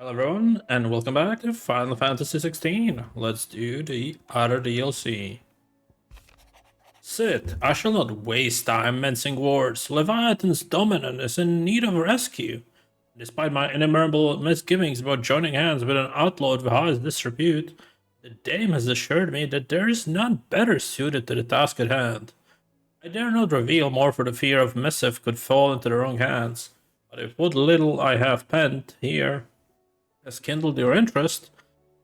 Hello everyone, and welcome back to Final Fantasy 16. Let's do the other DLC. Sit, I shall not waste time mincing words. Leviathan's dominant is in need of rescue. Despite my innumerable misgivings about joining hands with an outlaw of highest disrepute, the dame has assured me that there is none better suited to the task at hand. I dare not reveal more for the fear of missive could fall into the wrong hands, but if what little I have penned here has kindled your interest,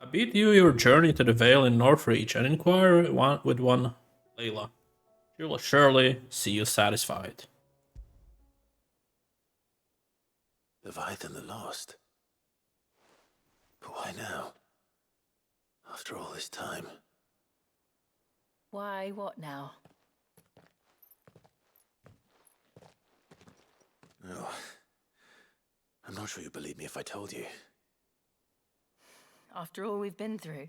I bid you your journey to the Vale in Northreach and inquire with one Layla. She will surely see you satisfied. Leviathan the Lost? But why now? After all this time? Why, what now? Oh, I'm not sure you'd believe me if I told you. After all we've been through.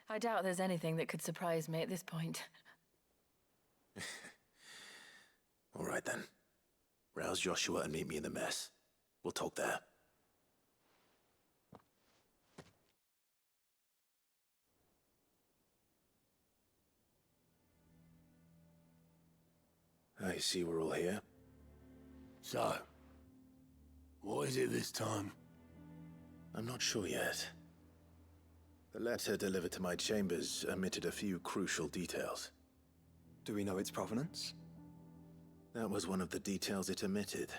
I doubt there's anything that could surprise me at this point. All right then. Rouse Joshua and meet me in the mess. We'll talk there. I see we're all here. So, what is it this time? I'm not sure yet. The letter delivered to my chambers omitted a few crucial details. Do we know its provenance? That was one of the details it omitted.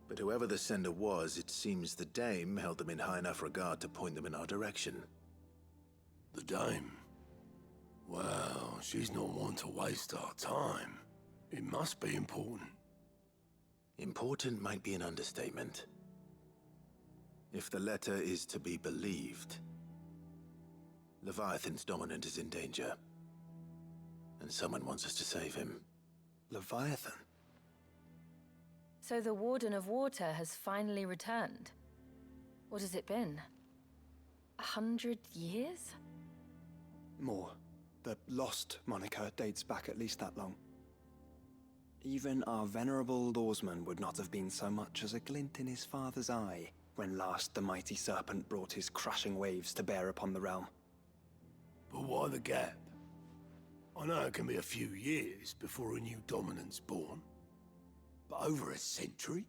But whoever the sender was, it seems the dame held them in high enough regard to point them in our direction. The dame? Well, she's not one to waste our time. It must be important. Important might be an understatement. If the letter is to be believed, Leviathan's dominant is in danger. And someone wants us to save him. Leviathan? So the Warden of Water has finally returned. What has it been? 100 years? More. The Lost moniker dates back at least that long. Even our venerable lawsman would not have been so much as a glint in his father's eye when last the mighty serpent brought his crushing waves to bear upon the realm. But why the gap? I know it can be a few years before a new dominant's born. But over a century?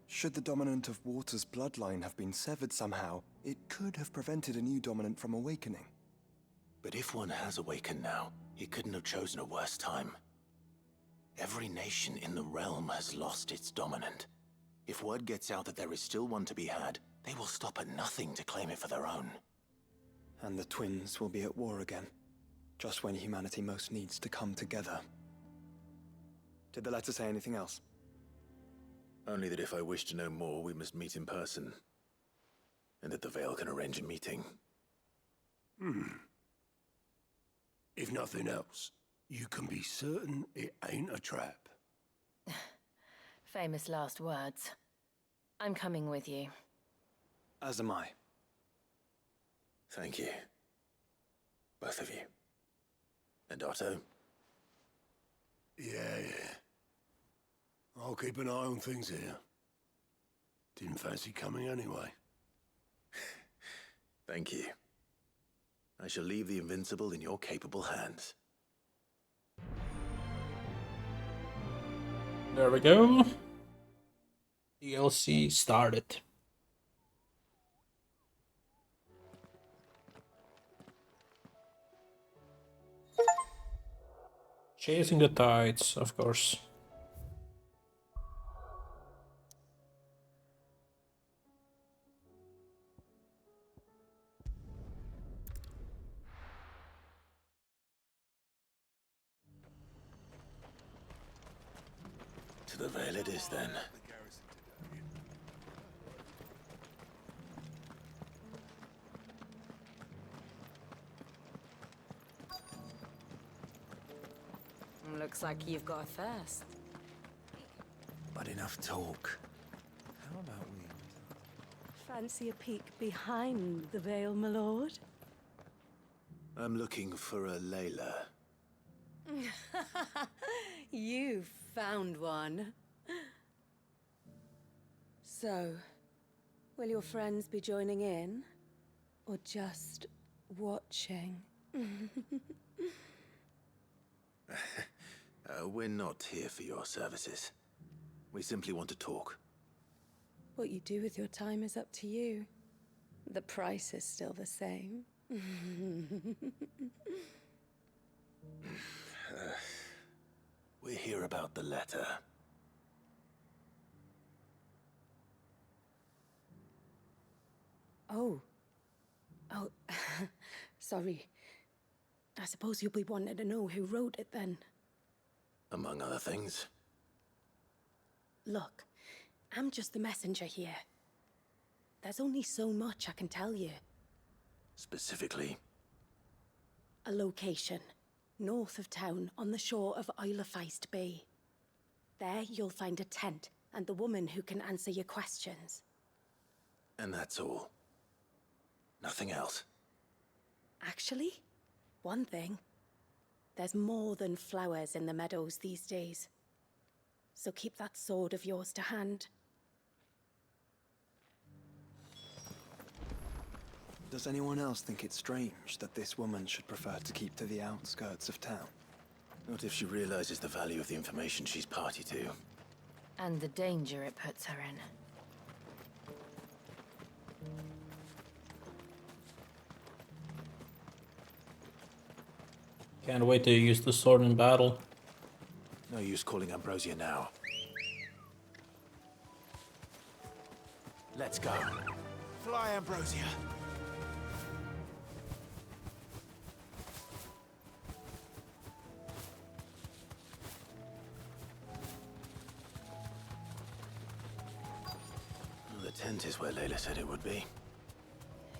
Should the dominant of Water's bloodline have been severed somehow, it could have prevented a new dominant from awakening. But if one has awakened now, he couldn't have chosen a worse time. Every nation in the realm has lost its dominant. If word gets out that there is still one to be had, they will stop at nothing to claim it for their own. And the twins will be at war again, just when humanity most needs to come together. Did the letter say anything else? Only that if I wish to know more, we must meet in person. And that the Vale can arrange a meeting. If nothing else, you can be certain it ain't a trap. Famous last words. I'm coming with you. As am I. Thank you. Both of you. And Otto? Yeah. I'll keep an eye on things here. Didn't fancy coming anyway. Thank you. I shall leave the Invincible in your capable hands. There we go. DLC started. Chasing the tides, of course. To the Vale it is then. Looks like you've got a thirst. But enough talk. How about we... Fancy a peek behind the veil, my lord? I'm looking for a Layla. You found one. So, will your friends be joining in? Or just watching? We're not here for your services. We simply want to talk. What you do with your time is up to you. The price is still the same. We're here about the letter. Oh. Oh, sorry. I suppose you'll be wanting to know who wrote it then. Among other things. Look, I'm just the messenger here. There's only so much I can tell you. Specifically? A location, north of town, on the shore of 𝐒𝐸𝐿 Bay. There you'll find a tent and the woman who can answer your questions. And that's all. Nothing else. Actually, one thing. There's more than flowers in the meadows these days. So keep that sword of yours to hand. Does anyone else think it's strange that this woman should prefer to keep to the outskirts of town? Not if she realizes the value of the information she's party to. And the danger it puts her in. Can't wait to use the sword in battle. No use calling Ambrosia now. Let's go. Fly, Ambrosia. The tent is where Layla said it would be.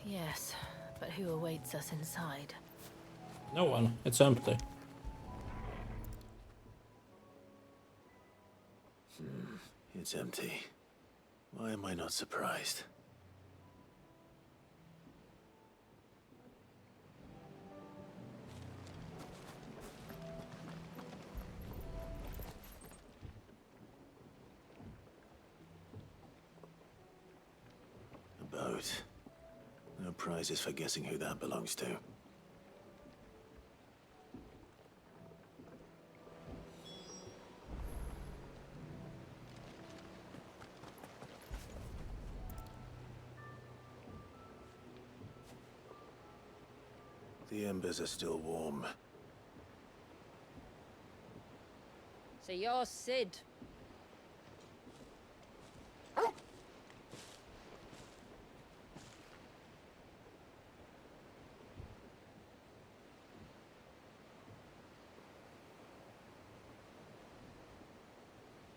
Yes, but who awaits us inside? No one. It's empty. It's empty. Why am I not surprised? A boat. No prizes for guessing who that belongs to. The embers are still warm. So you're Sid.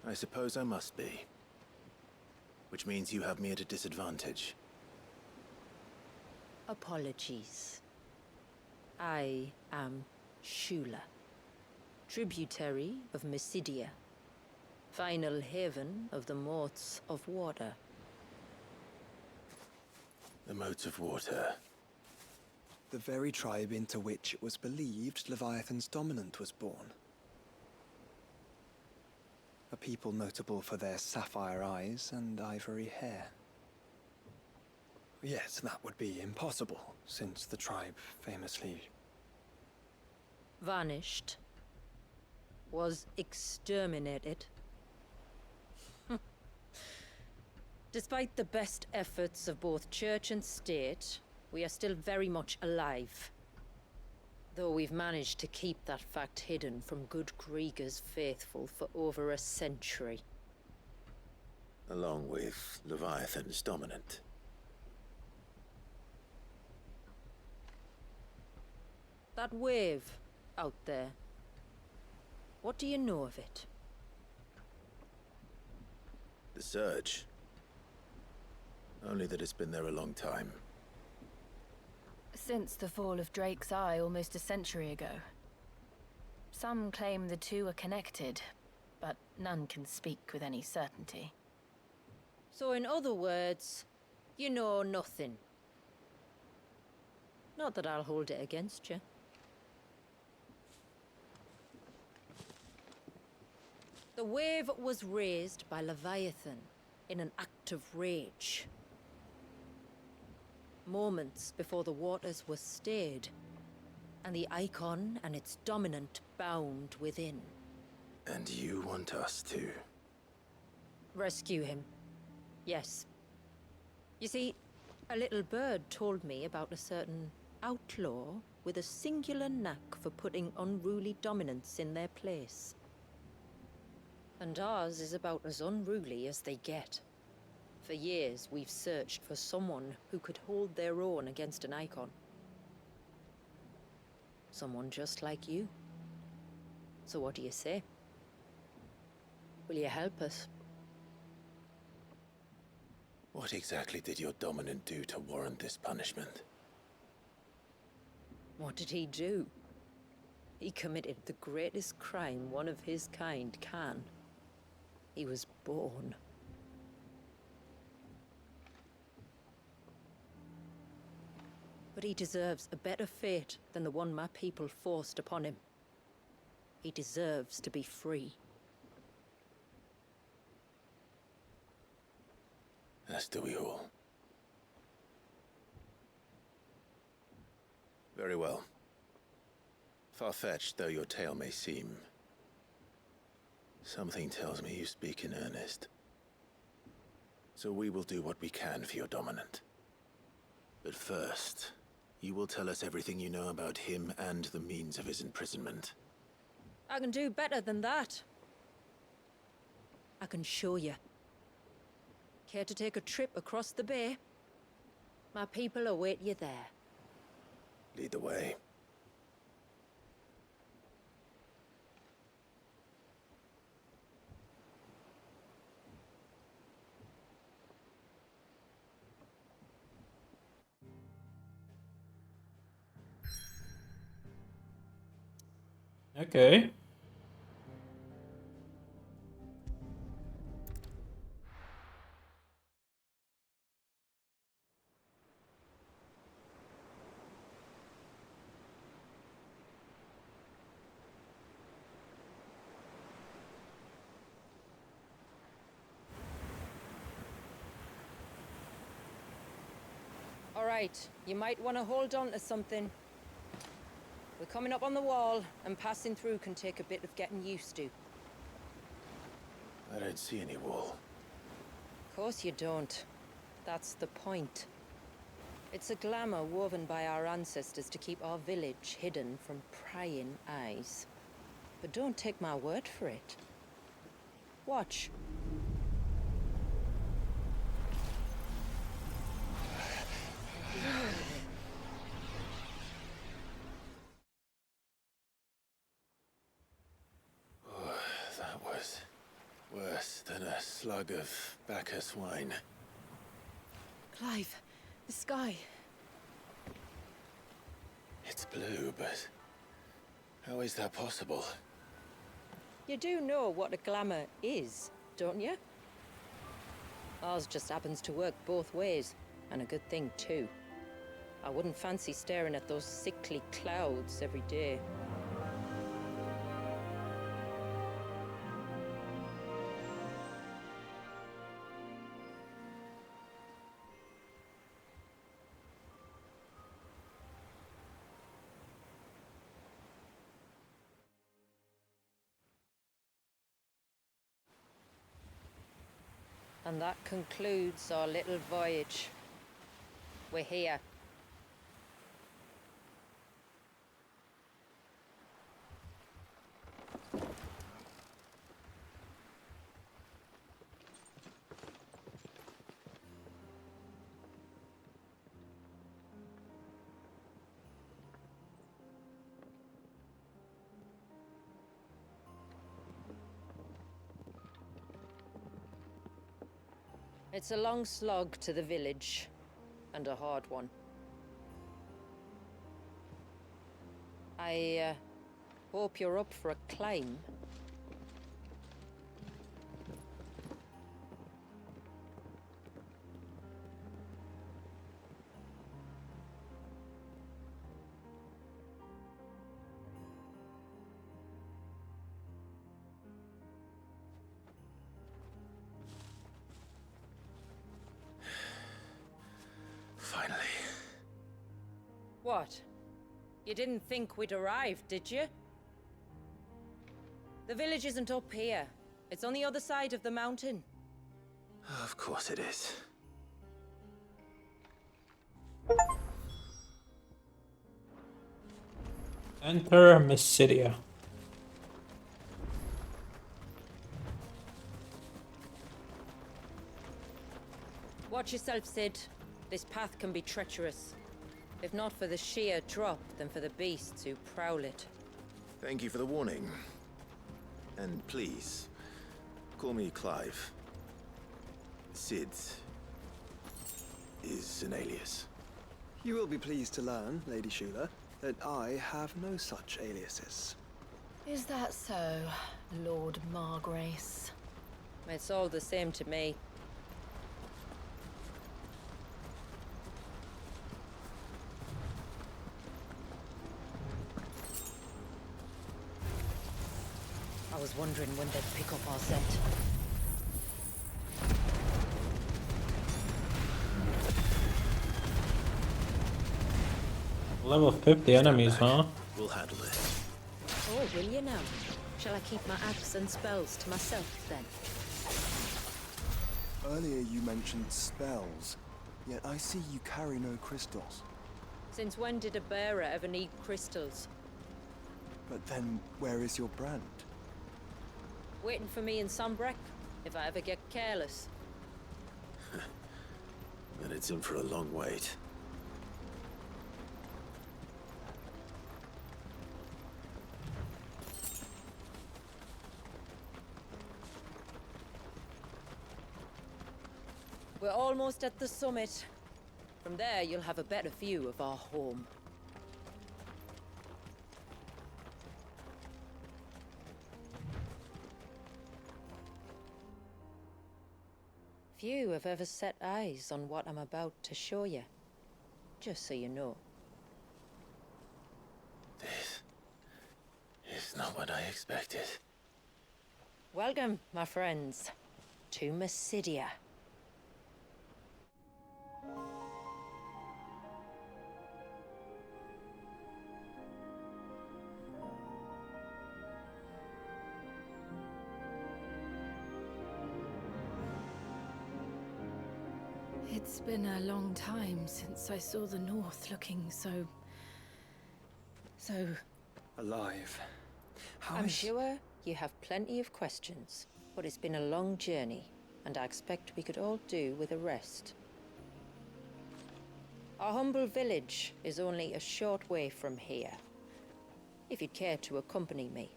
I suppose I must be. Which means you have me at a disadvantage. Apologies. I am Shula, tributary of Mysidia, final haven of the Motes of Water. The Motes of Water. The very tribe into which it was believed Leviathan's dominant was born. A people notable for their sapphire eyes and ivory hair. Yet that would be impossible, since the tribe famously... Vanished. Was exterminated. Despite the best efforts of both church and state, we are still very much alive. Though we've managed to keep that fact hidden from good Krieger's faithful for over a century. Along with Leviathan's dominant. That wave out there. What do you know of it? The Surge. Only that it's been there a long time. Since the fall of Drake's Eye almost a century ago. Some claim the two are connected, but none can speak with any certainty. So in other words, you know nothing. Not that I'll hold it against you. The wave was raised by Leviathan, in an act of rage. Moments before the waters were stayed, and the Eikon and its dominant bound within. And you want us to? Rescue him. Yes. You see, a little bird told me about a certain outlaw with a singular knack for putting unruly dominants in their place. And ours is about as unruly as they get. For years, we've searched for someone who could hold their own against an Eikon. Someone just like you. So what do you say? Will you help us? What exactly did your dominant do to warrant this punishment? What did he do? He committed the greatest crime one of his kind can. He was born. But he deserves a better fate than the one my people forced upon him. He deserves to be free. As do we all. Very well. Far-fetched though your tale may seem, something tells me you speak in earnest. So we will do what we can for your dominant. But first, you will tell us everything you know about him and the means of his imprisonment. I can do better than that. I can show you. Care to take a trip across the bay? My people await you there. Lead the way. Okay. All right, you might want to hold on to something. We're coming up on the wall, and passing through can take a bit of getting used to. I don't see any wall. Of course you don't. That's the point. It's a glamour woven by our ancestors to keep our village hidden from prying eyes. But don't take my word for it. Watch. That was worse than a slug of Bacchus wine. Clive, the sky. It's blue, but how is that possible? You do know what a glamour is, don't you? Ours just happens to work both ways, and a good thing too. I wouldn't fancy staring at those sickly clouds every day. And that concludes our little voyage. We're here. It's a long slog to the village, and a hard one. I hope you're up for a climb. What? You didn't think we'd arrived, did you? The village isn't up here. It's on the other side of the mountain. Of course it is. Enter Mysidia. Watch yourself, Sid. This path can be treacherous. If not for the sheer drop, then for the beasts who prowl it. Thank you for the warning. And please, call me Clive. Sid is an alias. You will be pleased to learn, Lady 𝐒𝐬, that I have no such aliases. Is that so, Lord Margrace? It's all the same to me. I was wondering when they'd pick up our scent. Level 50 enemies, huh? We'll handle it. Oh, will you now? Shall I keep my axe and spells to myself, then? Earlier you mentioned spells, yet I see you carry no crystals. Since when did a bearer ever need crystals? But then, where is your brand? Waiting for me in Sombrek, if I ever get careless. Then it's in for a long wait. We're almost at the summit. From there, you'll have a better view of our home. Few have ever set eyes on what I'm about to show you. Just so you know. This is not what I expected. Welcome, my friends, to Mysidia. It's been a long time since I saw the North looking so... Alive. I'm sure you have plenty of questions, but it's been a long journey, and I expect we could all do with a rest. Our humble village is only a short way from here, if you'd care to accompany me.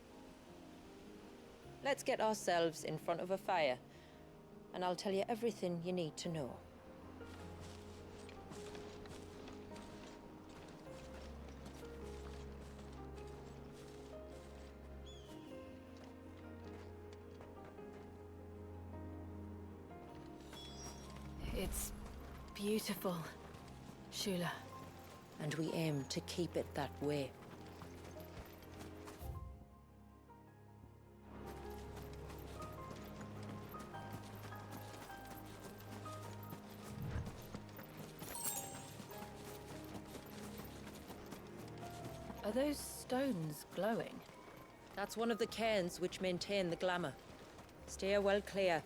Let's get ourselves in front of a fire, and I'll tell you everything you need to know. It's beautiful, 𝐒𝐬. And we aim to keep it that way. Are those stones glowing? That's one of the cairns which maintain the glamour. Steer well clear.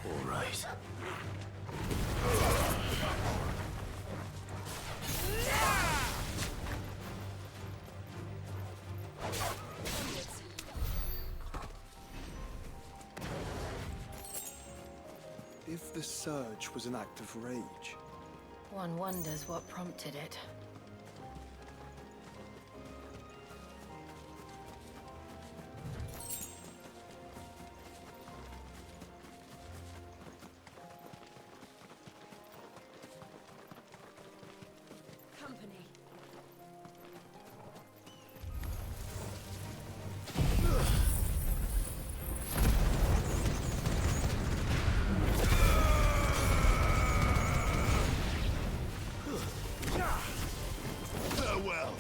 All right. If the surge was an act of rage, One wonders what prompted it. Company. Farewell.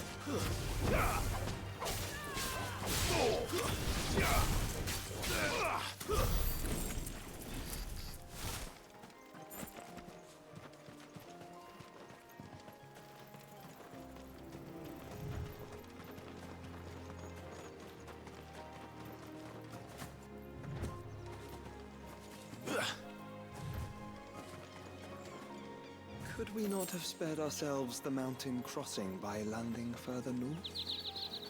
Could we not have spared ourselves the mountain crossing by landing further north?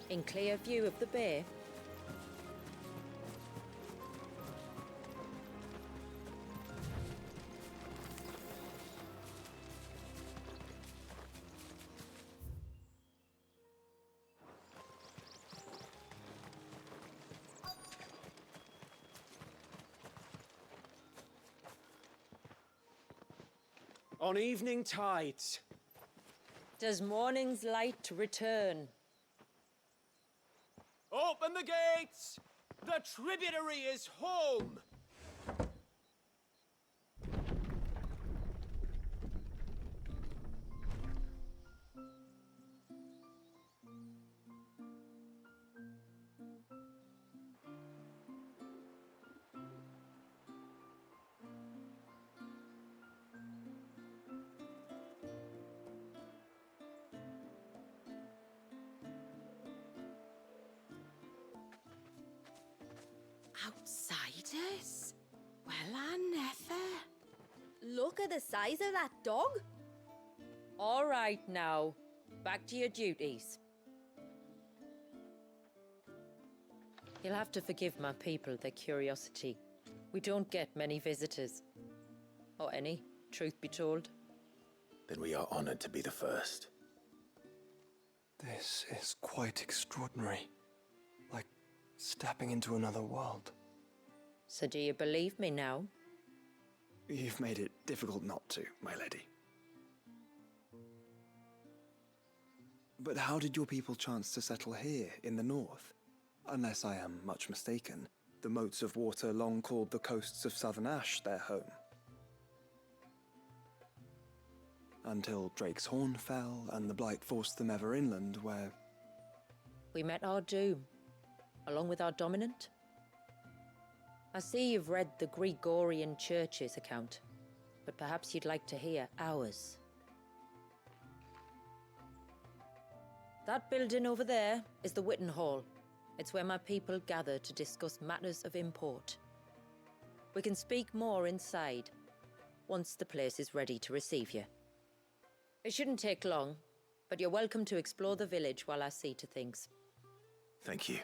In clear view of the bay? On evening tides. Does morning's light return? Open the gates! The tributary is home! Outsiders? Well, I never. Look at the size of that dog. All right now, back to your duties. You'll have to forgive my people their curiosity. We don't get many visitors. Or any, truth be told. Then we are honored to be the first. This is quite extraordinary. Like stepping into another world. So do you believe me now? You've made it difficult not to, my lady. But how did your people chance to settle here in the north? Unless I am much mistaken, the moats of water long called the coasts of southern Ash their home. Until Drake's Horn fell and the Blight forced them ever inland, where... We met our doom, along with our dominant. I see you've read the Gregorian Church's account, but perhaps you'd like to hear ours. That building over there is the Witten Hall. It's where my people gather to discuss matters of import. We can speak more inside, once the place is ready to receive you. It shouldn't take long, but you're welcome to explore the village while I see to things. Thank you.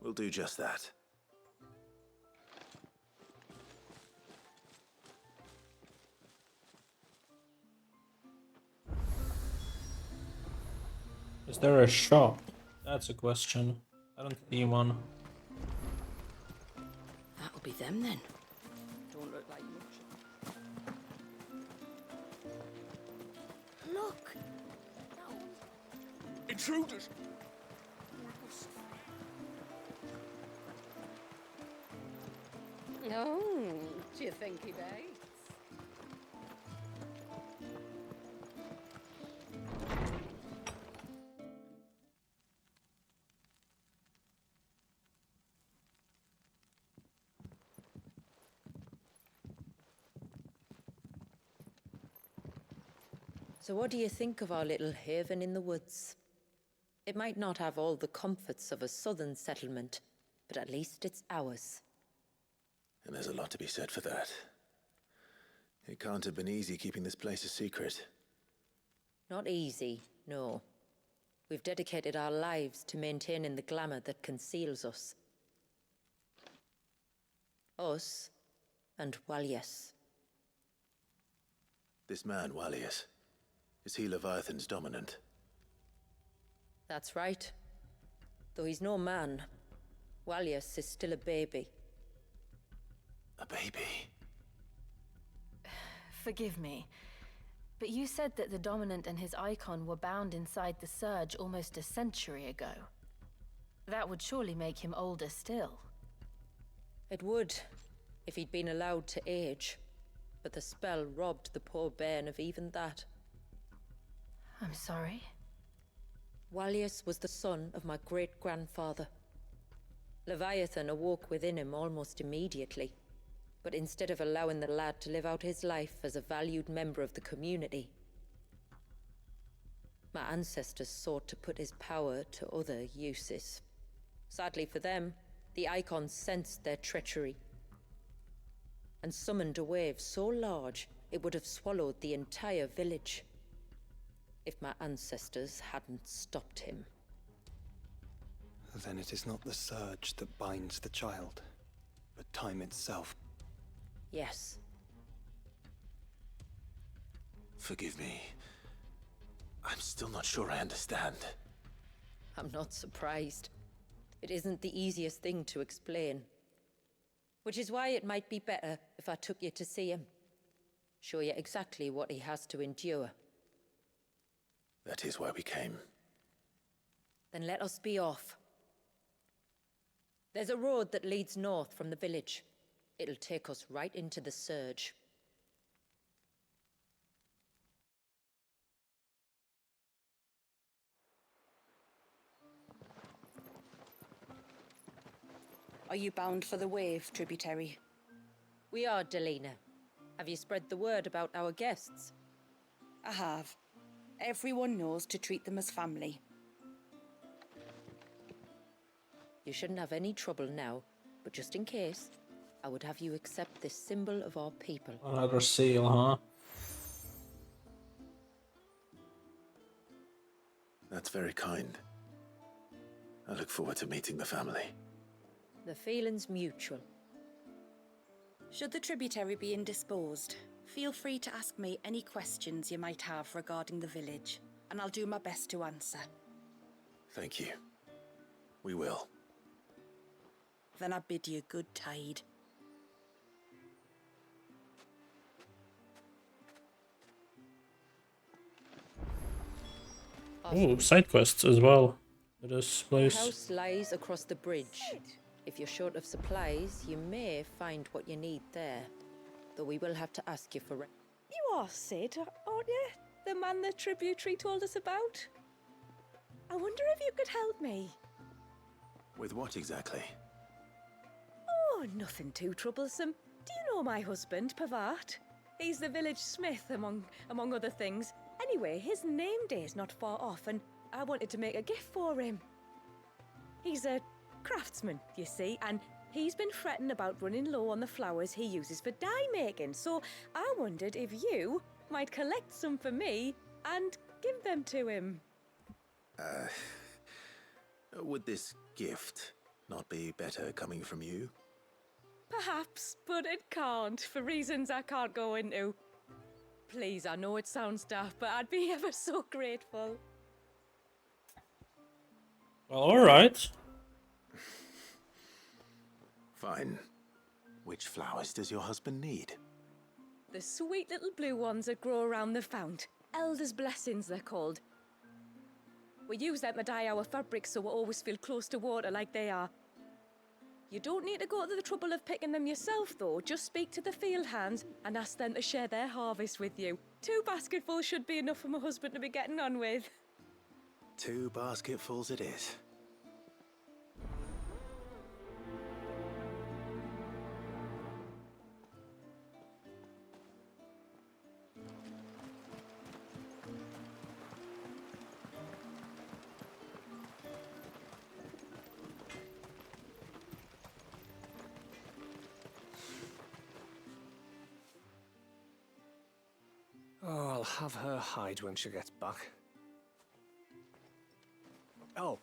We'll do just that. Is there a shop? That's a question. I don't see one. That'll be them then. Don't look like much. Look! Intruders! Oh, do you think he bites? So what do you think of our little haven in the woods? It might not have all the comforts of a southern settlement, but at least it's ours. And there's a lot to be said for that. It can't have been easy keeping this place a secret. Not easy, no. We've dedicated our lives to maintaining the glamour that conceals us. Us and Walius. This man, Walius, is he Leviathan's dominant? That's right. Though he's no man, Walius is still a baby. A baby? Forgive me, but you said that the Dominant and his Eikon were bound inside the Surge almost a century ago. That would surely make him older still. It would, if he'd been allowed to age. But the spell robbed the poor bairn of even that. I'm sorry. Walius was the son of my great-grandfather. Leviathan awoke within him almost immediately. But instead of allowing the lad to live out his life as a valued member of the community, my ancestors sought to put his power to other uses. Sadly for them, the Eikons sensed their treachery and summoned a wave so large it would have swallowed the entire village. If my ancestors hadn't stopped him. Then it is not the surge that binds the child, but time itself. Yes. Forgive me. I'm still not sure I understand. I'm not surprised. It isn't the easiest thing to explain. Which is why it might be better if I took you to see him. Show you exactly what he has to endure. That is why we came. Then let us be off. There's a road that leads north from the village. It'll take us right into the surge. Are you bound for the wave, tributary? We are, Delina. Have you spread the word about our guests? I have. Everyone knows to treat them as family. You shouldn't have any trouble now, but just in case, I would have you accept this symbol of our people. Another seal, huh? That's very kind. I look forward to meeting the family. The feeling's mutual. Should the tributary be indisposed, feel free to ask me any questions you might have regarding the village, and I'll do my best to answer. Thank you. We will. Then I bid you good tide. Oh, side quests as well. For this The place. house lies across the bridge. If you're short of supplies, you may find what you need there. Though we will have to ask you for... You are Sid, aren't you? The man the tributary told us about? I wonder if you could help me. With what exactly? Oh, nothing too troublesome. Do you know my husband, Pavat? He's the village smith, among other things. Anyway, his name day's not far off, and I wanted to make a gift for him. He's a craftsman, you see, and he's been fretting about running low on the flowers he uses for dye making, so I wondered if you might collect some for me and give them to him. Would this gift not be better coming from you? Perhaps, but it can't, for reasons I can't go into. Please, I know it sounds daft, but I'd be ever so grateful. Well, alright. Fine. Which flowers does your husband need? The sweet little blue ones that grow around the fount. Elder's blessings, they're called. We use them to dye our fabrics so we always feel close to water like they are. You don't need to go to the trouble of picking them yourself, though. Just speak to the field hands and ask them to share their harvest with you. 2 basketfuls should be enough for my husband to be getting on with. 2 basketfuls it is. Oh, I'll have her hide when she gets back. Oh,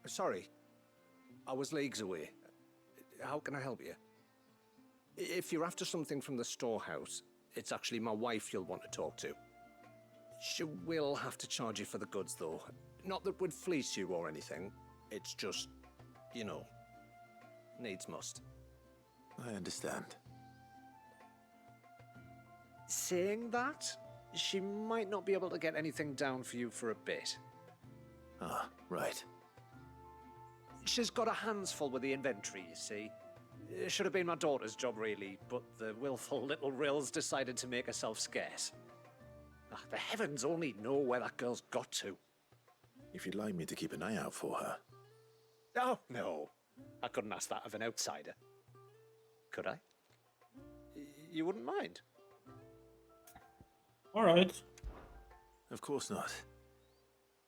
sorry. I was leagues away. How can I help you? If you're after something from the storehouse, it's actually my wife you'll want to talk to. She will have to charge you for the goods, though. Not that would fleece you or anything. It's just, you know, needs must. I understand. Saying that, she might not be able to get anything down for you for a bit. Ah, right. She's got her hands full with the inventory, you see. It should have been my daughter's job, really, but the willful little rills decided to make herself scarce. Ah, the heavens only know where that girl's got to. If you'd like me to keep an eye out for her. Oh, no. I couldn't ask that of an outsider. Could I? You wouldn't mind? Alright. Of course not.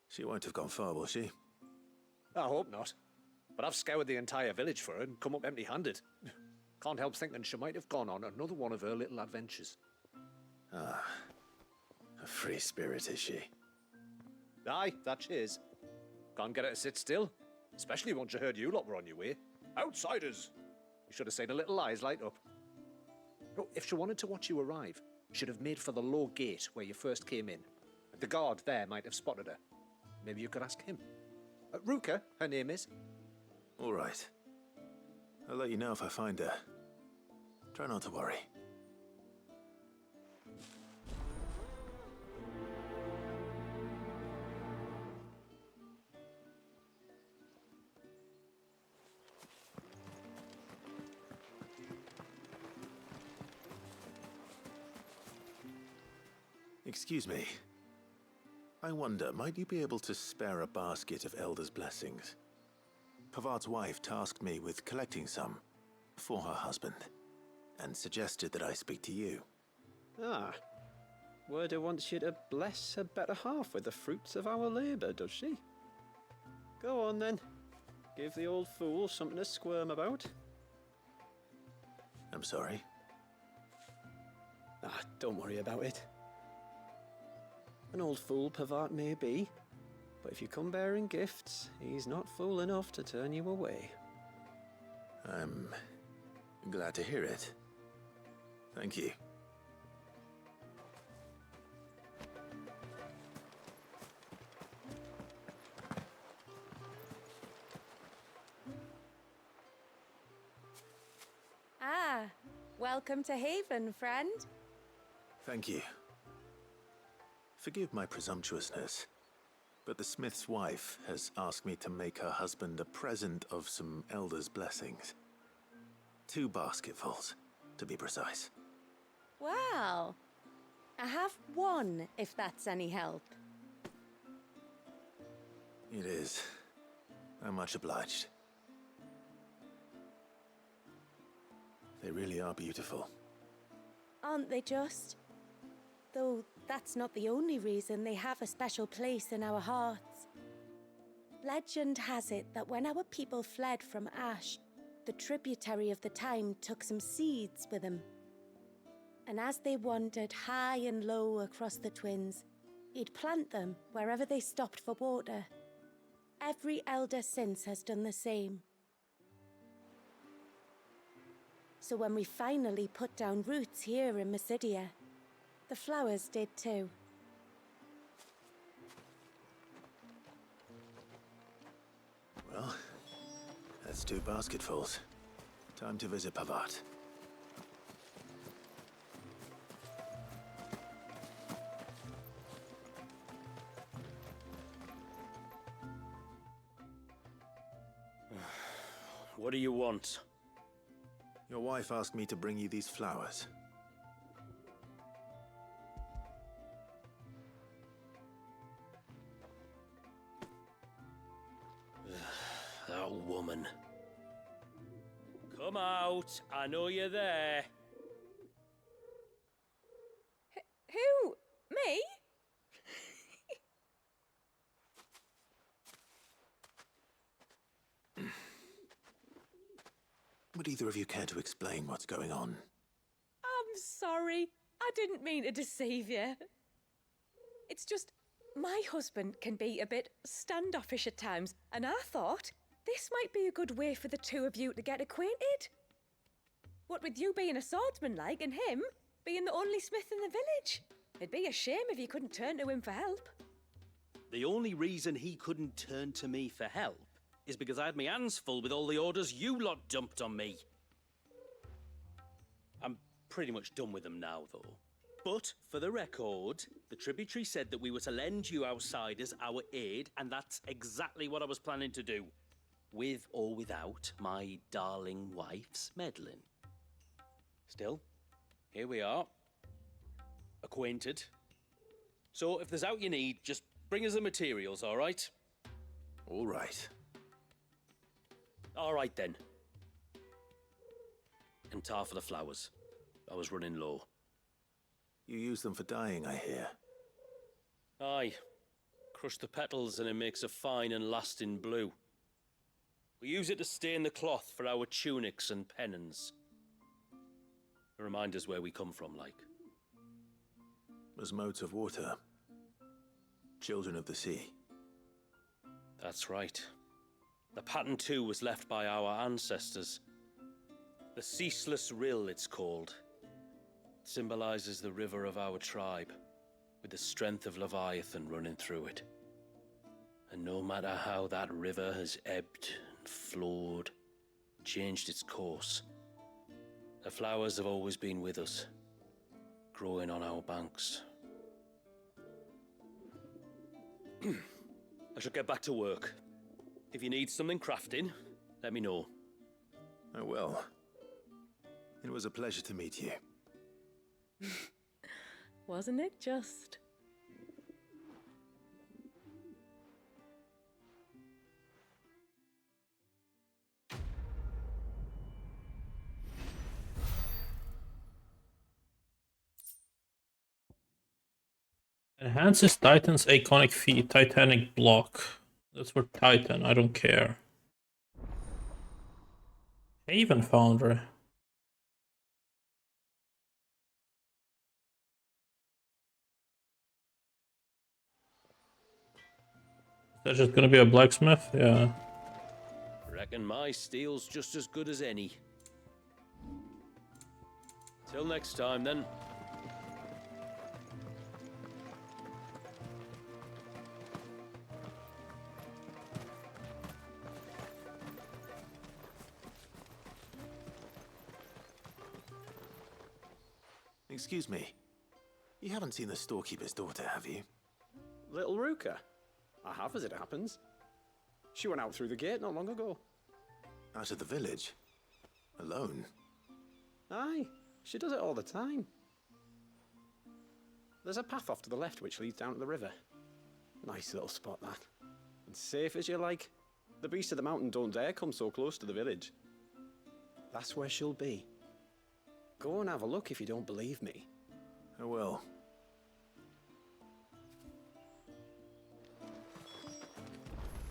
She won't have gone far, will she? I hope not. But I've scoured the entire village for her and come up empty-handed. Can't help thinking she might have gone on another one of her little adventures. Ah, a free spirit is she? Aye, that she is. Can't get her to sit still, especially once you heard you lot were on your way. Outsiders! You should have seen her little eyes light up. No, if she wanted to watch you arrive, she'd have made for the low gate where you first came in. The guard there might have spotted her. Maybe you could ask him. Ruka, her name is. All right. I'll let you know if I find her. Try not to worry. Excuse me. I wonder, might you be able to spare a basket of Elder's blessings? Pavart's wife tasked me with collecting some for her husband, and suggested that I speak to you. Ah. Werda wants you to bless her better half with the fruits of our labour, does she? Go on then. Give the old fool something to squirm about. I'm sorry. Ah, don't worry about it. An old fool Pavart may be, but if you come bearing gifts, he's not fool enough to turn you away. I'm glad to hear it. Thank you. Ah, welcome to Haven, friend. Thank you. Forgive my presumptuousness, but the smith's wife has asked me to make her husband a present of some Elder's blessings. 2 basketfuls, to be precise. Well, I have 1, if that's any help. It is. I'm much obliged. They really are beautiful. Aren't they just? Though that's not the only reason they have a special place in our hearts. Legend has it that when our people fled from Ash, the tributary of the time took some seeds with them. And as they wandered high and low across the Twins, he'd plant them wherever they stopped for water. Every elder since has done the same. So when we finally put down roots here in Mysidia, the flowers did too. Well, that's 2 basketfuls. Time to visit Pavart. What do you want? Your wife asked me to bring you these flowers. That woman. Come out. I know you're there. Who? Me? Would either of you care to explain what's going on? I'm sorry. I didn't mean to deceive you. It's just, my husband can be a bit standoffish at times, and I thought this might be a good way for the 2 of you to get acquainted. What with you being a swordsman like, and him being the only smith in the village. It'd be a shame if you couldn't turn to him for help. The only reason he couldn't turn to me for help is because I had my hands full with all the orders you lot dumped on me. I'm pretty much done with them now, though. But, for the record, the tributary said that we were to lend you outsiders our aid, and that's exactly what I was planning to do. With or without my darling wife's meddling. Still, here we are. Acquainted. So, if there's out you need, just bring us the materials, all right? All right. All right, then. And tar for the flowers. I was running low. You use them for dyeing, I hear. Aye. Crush the petals and it makes a fine and lasting blue. We use it to stain the cloth for our tunics and pennons. To remind us where we come from, like. was motes of water. Children of the sea. That's right. The pattern too was left by our ancestors. The Ceaseless Rill, it's called. It symbolizes the river of our tribe, with the strength of Leviathan running through it. And no matter how that river has ebbed and flowed, changed its course, the flowers have always been with us, growing on our banks. I should get back to work. If you need something crafting, let me know. I will. It was a pleasure to meet you. Wasn't it just? Enhances Titan's iconic feat, Titanic Block. That's for Titan, I don't care. Haven Foundry. Is that just gonna be a blacksmith? Yeah. Reckon my steel's just as good as any. Till next time, then. Excuse me. You haven't seen the storekeeper's daughter, have you? Little Ruka? I have, as it happens. She went out through the gate not long ago. Out of the village? Alone? Aye, she does it all the time. There's a path off to the left which leads down to the river. Nice little spot, that. And safe as you like. The beasts of the mountain don't dare come so close to the village. That's where she'll be. Go and have a look if you don't believe me. I will.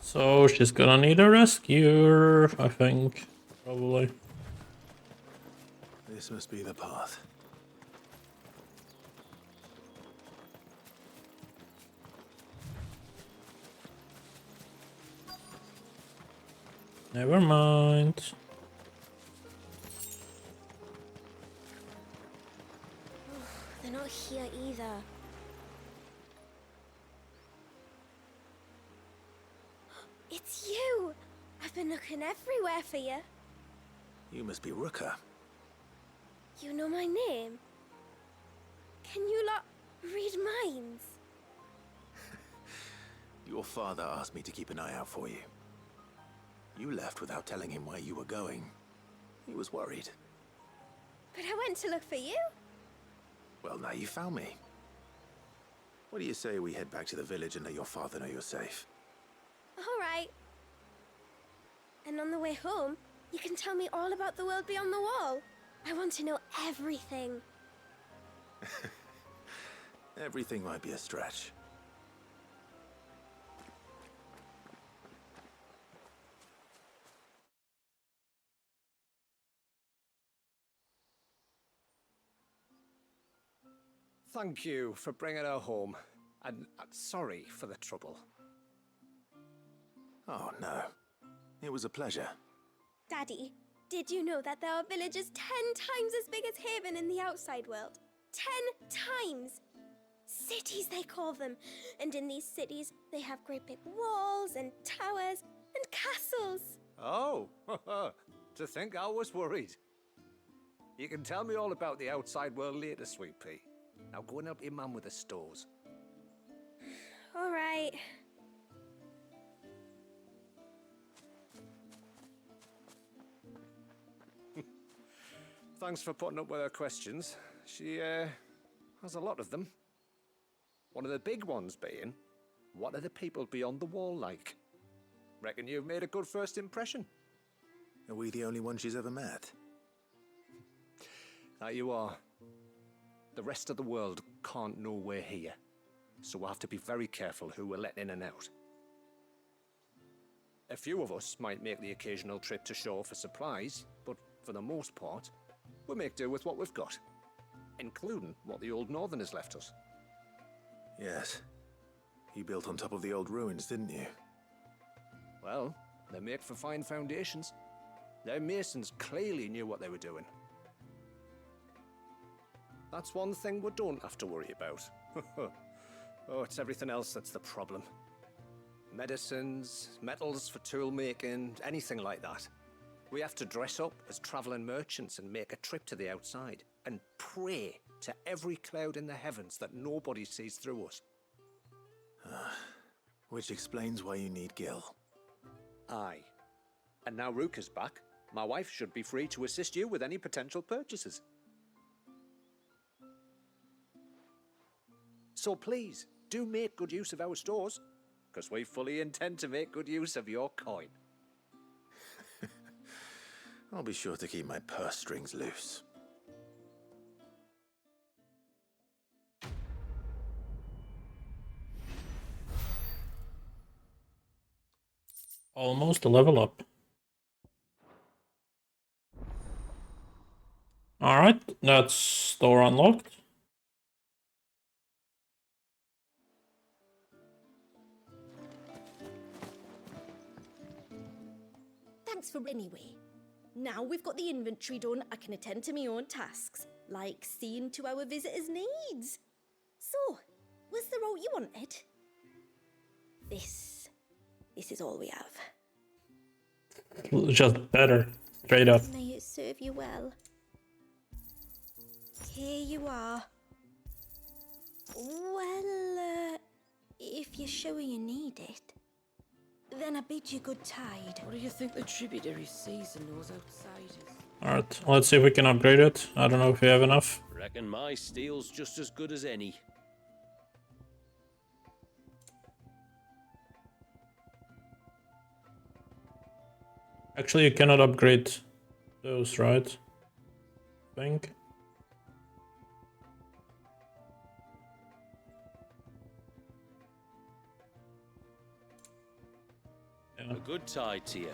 So she's gonna need a rescuer, I think. Probably. This must be the path. Never mind. They're not here either. It's you! I've been looking everywhere for you. You must be Ruka. You know my name? Can you lot read minds? Your father asked me to keep an eye out for you. You left without telling him where you were going. He was worried. But I went to look for you. Well, now you found me. What do you say we head back to the village and let your father know you're safe? All right. And on the way home, you can tell me all about the world beyond the wall. I want to know everything. Everything might be a stretch. Thank you for bringing her home. And sorry for the trouble. Oh, no. It was a pleasure. Daddy, did you know that there are villages 10 times as big as Haven in the outside world? 10 times! Cities, they call them. And in these cities, they have great big walls and towers and castles. Oh, to think I was worried. You can tell me all about the outside world later, Sweet Pea. Now go and help your mum with the stores. All right. Thanks for putting up with her questions. She, has a lot of them. One of the big ones being, what are the people beyond the wall like? Reckon you've made a good first impression. Are we the only one she's ever met? That you are. The rest of the world can't know we're here, so we'll have to be very careful who we're letting in and out. A few of us might make the occasional trip to shore for supplies, but for the most part, we'll make do with what we've got, including what the old Northerners left us. Yes. You built on top of the old ruins, didn't you? Well, they make for fine foundations. Their masons clearly knew what they were doing. That's one thing we don't have to worry about. Oh, it's everything else that's the problem. Medicines, metals for tool making, anything like that. We have to dress up as traveling merchants and make a trip to the outside and pray to every cloud in the heavens that nobody sees through us. Which explains why you need Gil. Aye. And now Ruka's back, my wife should be free to assist you with any potential purchases. So please, do make good use of our stores, because we fully intend to make good use of your coin. I'll be sure to keep my purse strings loose. Almost a level up. Alright, that's store unlocked. Thanks for anyway. Now we've got the inventory done, I can attend to my own tasks, like seeing to our visitors' needs. So, was the route you wanted? This is all we have. Just better, straight up. May it serve you well. Here you are. Well, if you're sure you need it, then I bid you good tide. What do you think the tributary sees in those outsiders? Alright, let's see if we can upgrade it. I don't know if we have enough. Reckon my steel's just as good as any. Actually, you cannot upgrade those, right? I think. A good tide to you.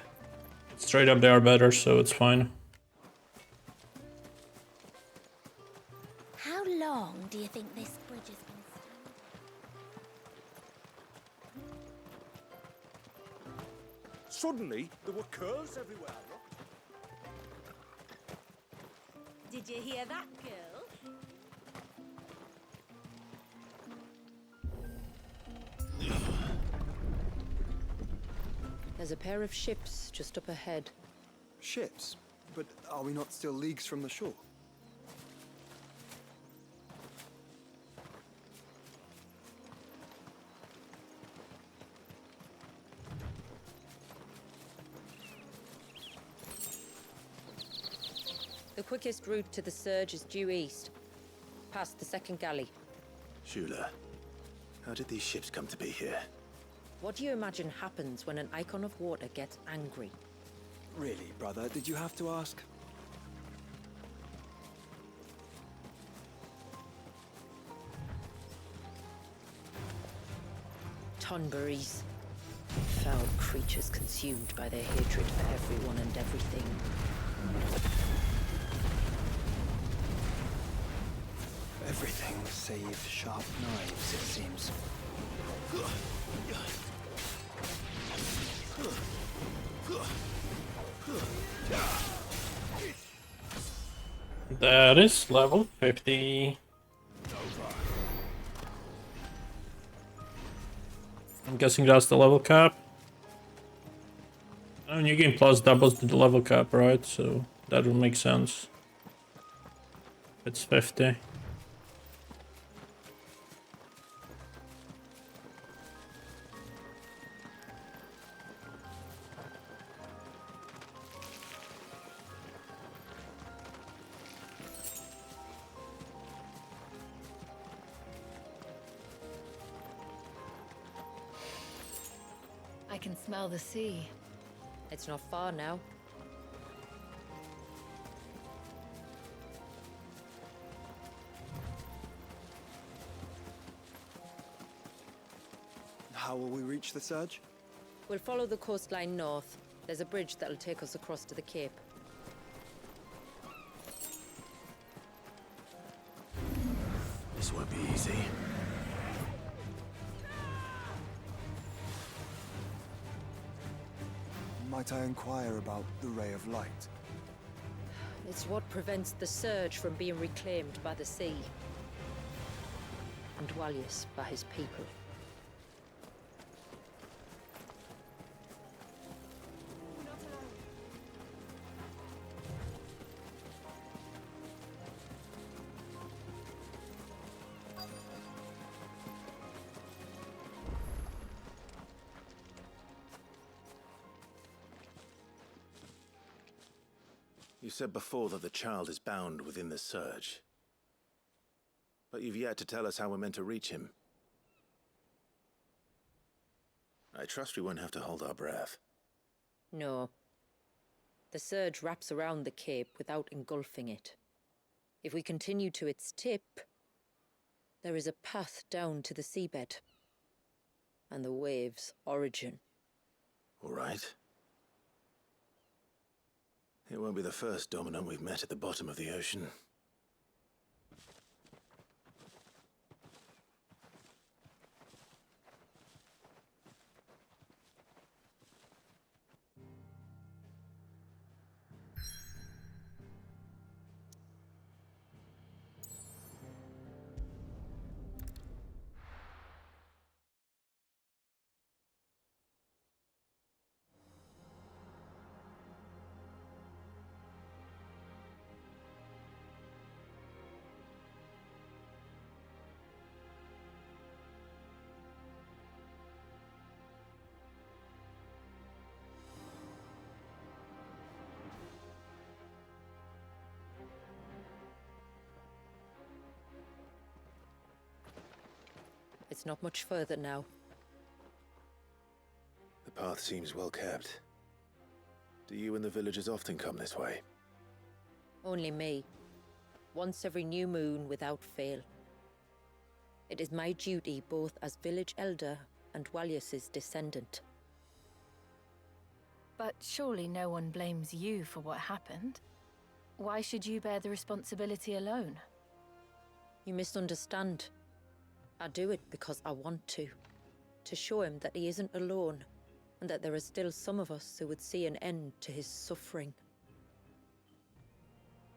Straight up, they are better, so it's fine. How long do you think this bridge has been standing? Suddenly, there were curls everywhere, look. Did you hear that, girl? There's a pair of ships just up ahead. Ships? But are we not still leagues from the shore? The quickest route to the surge is due east, past the second galley. Shula, how did these ships come to be here? What do you imagine happens when an Eikon of water gets angry? Really, brother, did you have to ask? Tonberries. Foul creatures consumed by their hatred for everyone and everything. Everything save sharp knives, it seems. That is level 50. I'm guessing that's the level cap. And New Game Plus doubles the level cap, right? So that will make sense. It's 50. I can smell the sea. It's not far now. How will we reach the surge? We'll follow the coastline north. There's a bridge that'll take us across to the cape. This won't be easy. Might I inquire about the ray of light? It's what prevents the surge from being reclaimed by the sea. And Gladius by his people. You said before that the child is bound within the surge. But you've yet to tell us how we're meant to reach him. I trust we won't have to hold our breath. No. The surge wraps around the cape without engulfing it. If we continue to its tip, there is a path down to the seabed. And the wave's origin. All right. It won't be the first dominant we've met at the bottom of the ocean. It's not much further now. The path seems well kept. Do you and the villagers often come this way? Only me. Once every new moon without fail. It is my duty both as village elder and Gladius's descendant. But surely no one blames you for what happened. Why should you bear the responsibility alone? You misunderstand. I do it because I want to show him that he isn't alone, and that there are still some of us who would see an end to his suffering.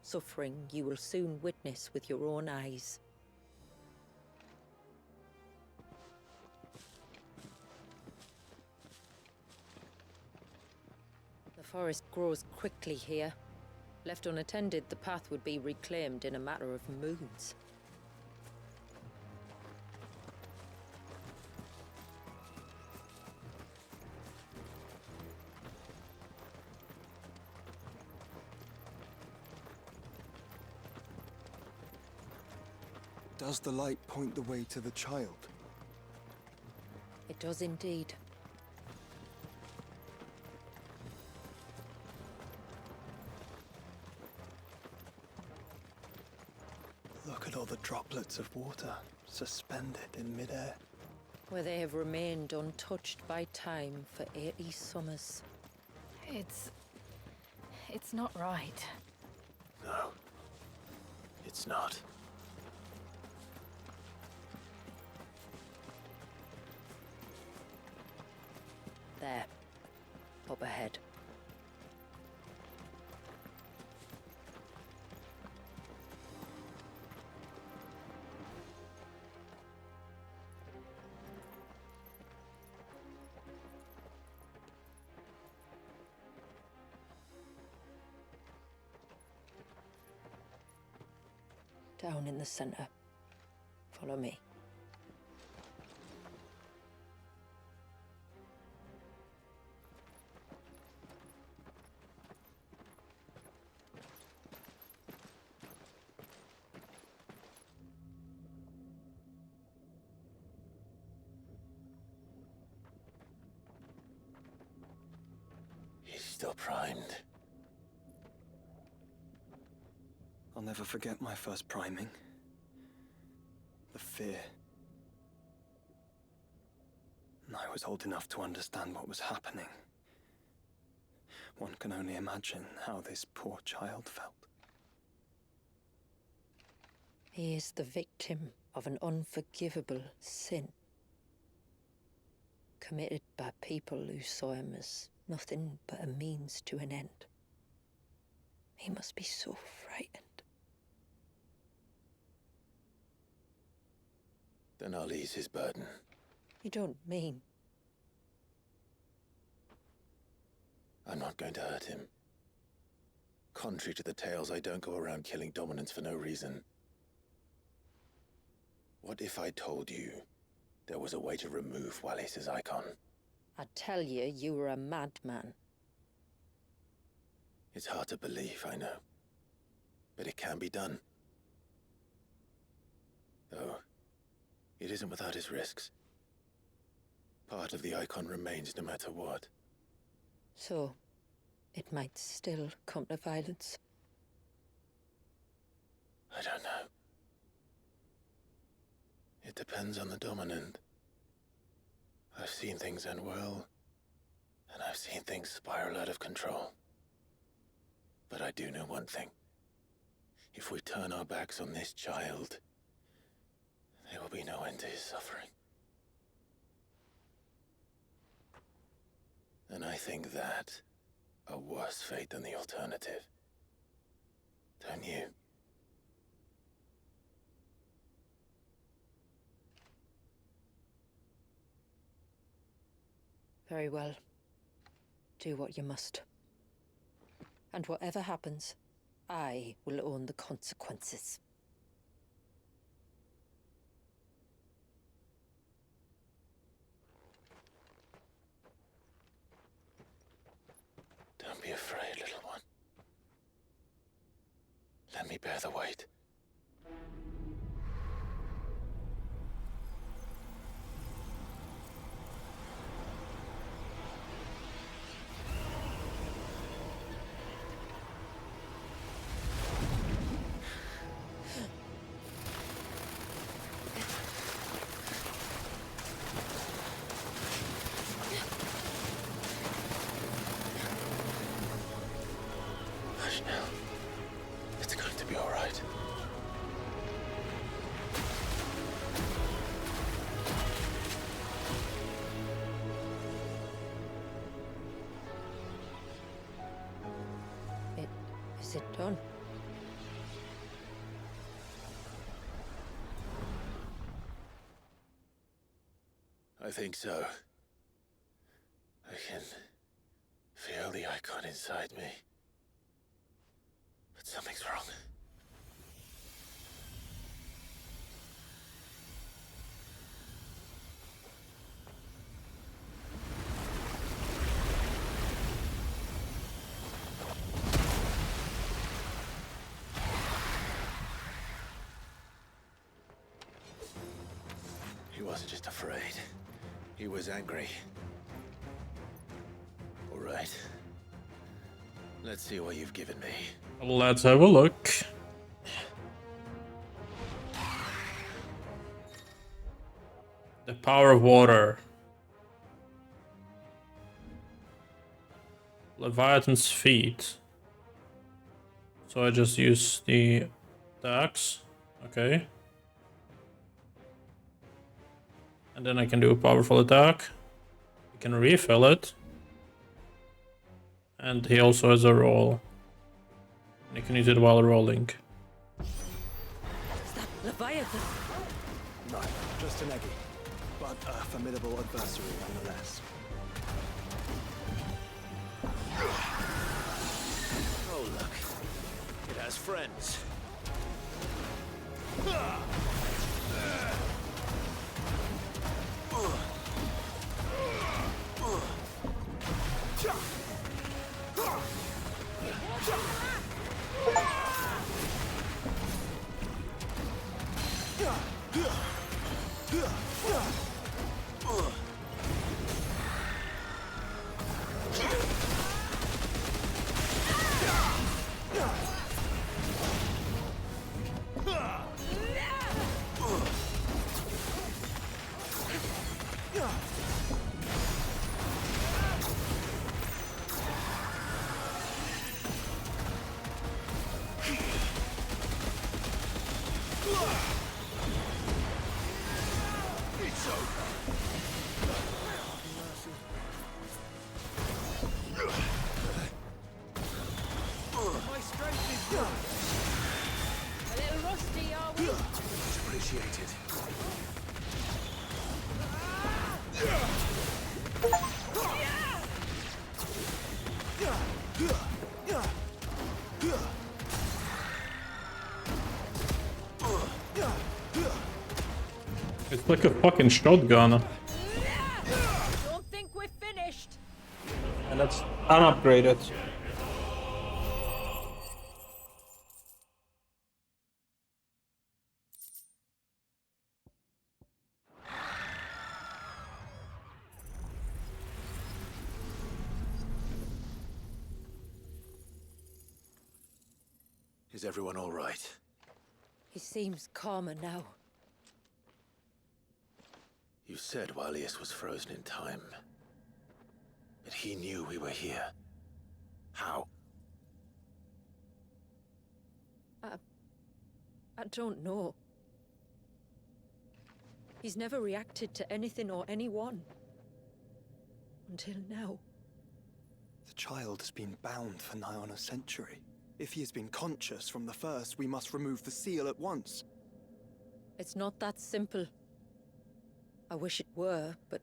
Suffering you will soon witness with your own eyes. The forest grows quickly here. Left unattended, the path would be reclaimed in a matter of moons. Does the light point the way to the child? It does indeed. Look at all the droplets of water suspended in midair. Where they have remained untouched by time for 80 summers. It's not right. No. It's not. There. Up ahead. Down in the center. Follow me. He's still primed. I'll never forget my first priming. The fear. And I was old enough to understand what was happening. One can only imagine how this poor child felt. He is the victim of an unforgivable sin. Committed by people who saw him as Nothing but a means to an end. He must be so frightened. Then I'll ease his burden. You don't mean? I'm not going to hurt him. Contrary to the tales, I don't go around killing dominants for no reason. What if I told you there was a way to remove Wallace's icon? I'd tell you you were a madman. It's hard to believe, I know. But it can be done. Though, it isn't without its risks. Part of the icon remains no matter what. So, it might still come to violence. I don't know. It depends on the dominant. I've seen things end well, and I've seen things spiral out of control. But I do know one thing. If we turn our backs on this child, there will be no end to his suffering. And I think that a worse fate than the alternative. Don't you? Very well. Do what you must. And whatever happens, I will own the consequences. Don't be afraid, little one. Let me bear the weight. Hush now. It's going to be all right. Is it done? I think so. I can feel the icon inside me. But something's wrong. He wasn't just afraid. He was angry. All right. Let's see what you've given me. Let's have a look. The power of water. Leviathan's feet. So I just use the axe. Okay. And then I can do a powerful attack. I can refill it. And he also has a roll. And you can use it while rolling. Is that Leviathan? No, just an eggy. But a formidable adversary nonetheless. Oh, look. It has friends. like a fucking shotgun. Don't think we're finished. And that's unupgraded. Is everyone all right? He seems calmer now. You said Walius was frozen in time. But he knew we were here. How? I don't know. He's never reacted to anything or anyone. Until now. The child has been bound for nigh on a century. If he has been conscious from the first, we must remove the seal at once. It's not that simple. I wish it were, but...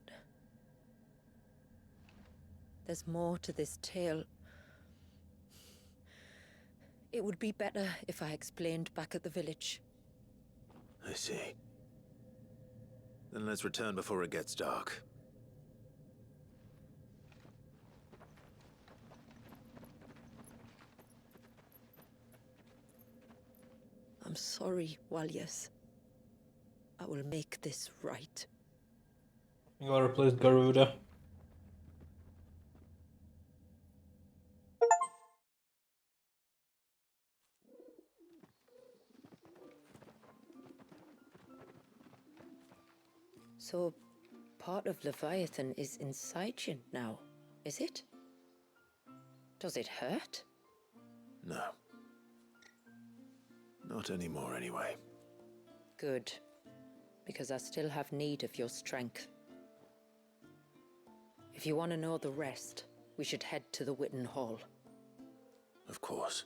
there's more to this tale. It would be better if I explained back at the village. I see. Then let's return before it gets dark. I'm sorry, Walius. I will make this right. I gotta replace Garuda. So, part of Leviathan is inside you now, is it? Does it hurt? No. Not anymore, anyway. Good. Because I still have need of your strength. If you want to know the rest, we should head to the Witten Hall. Of course.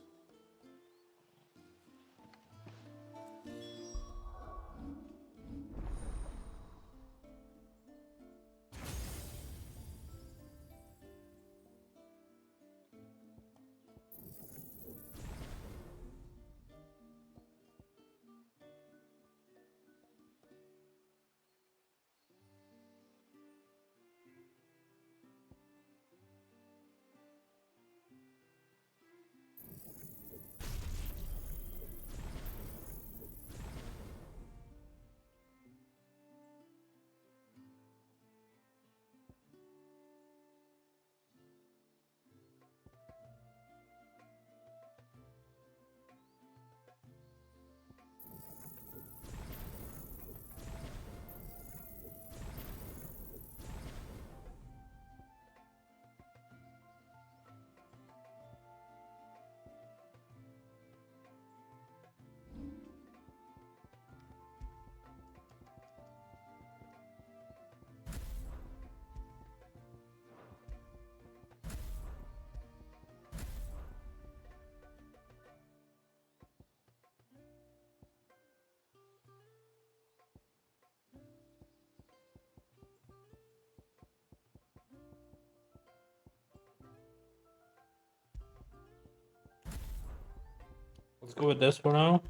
Let's go with this for now.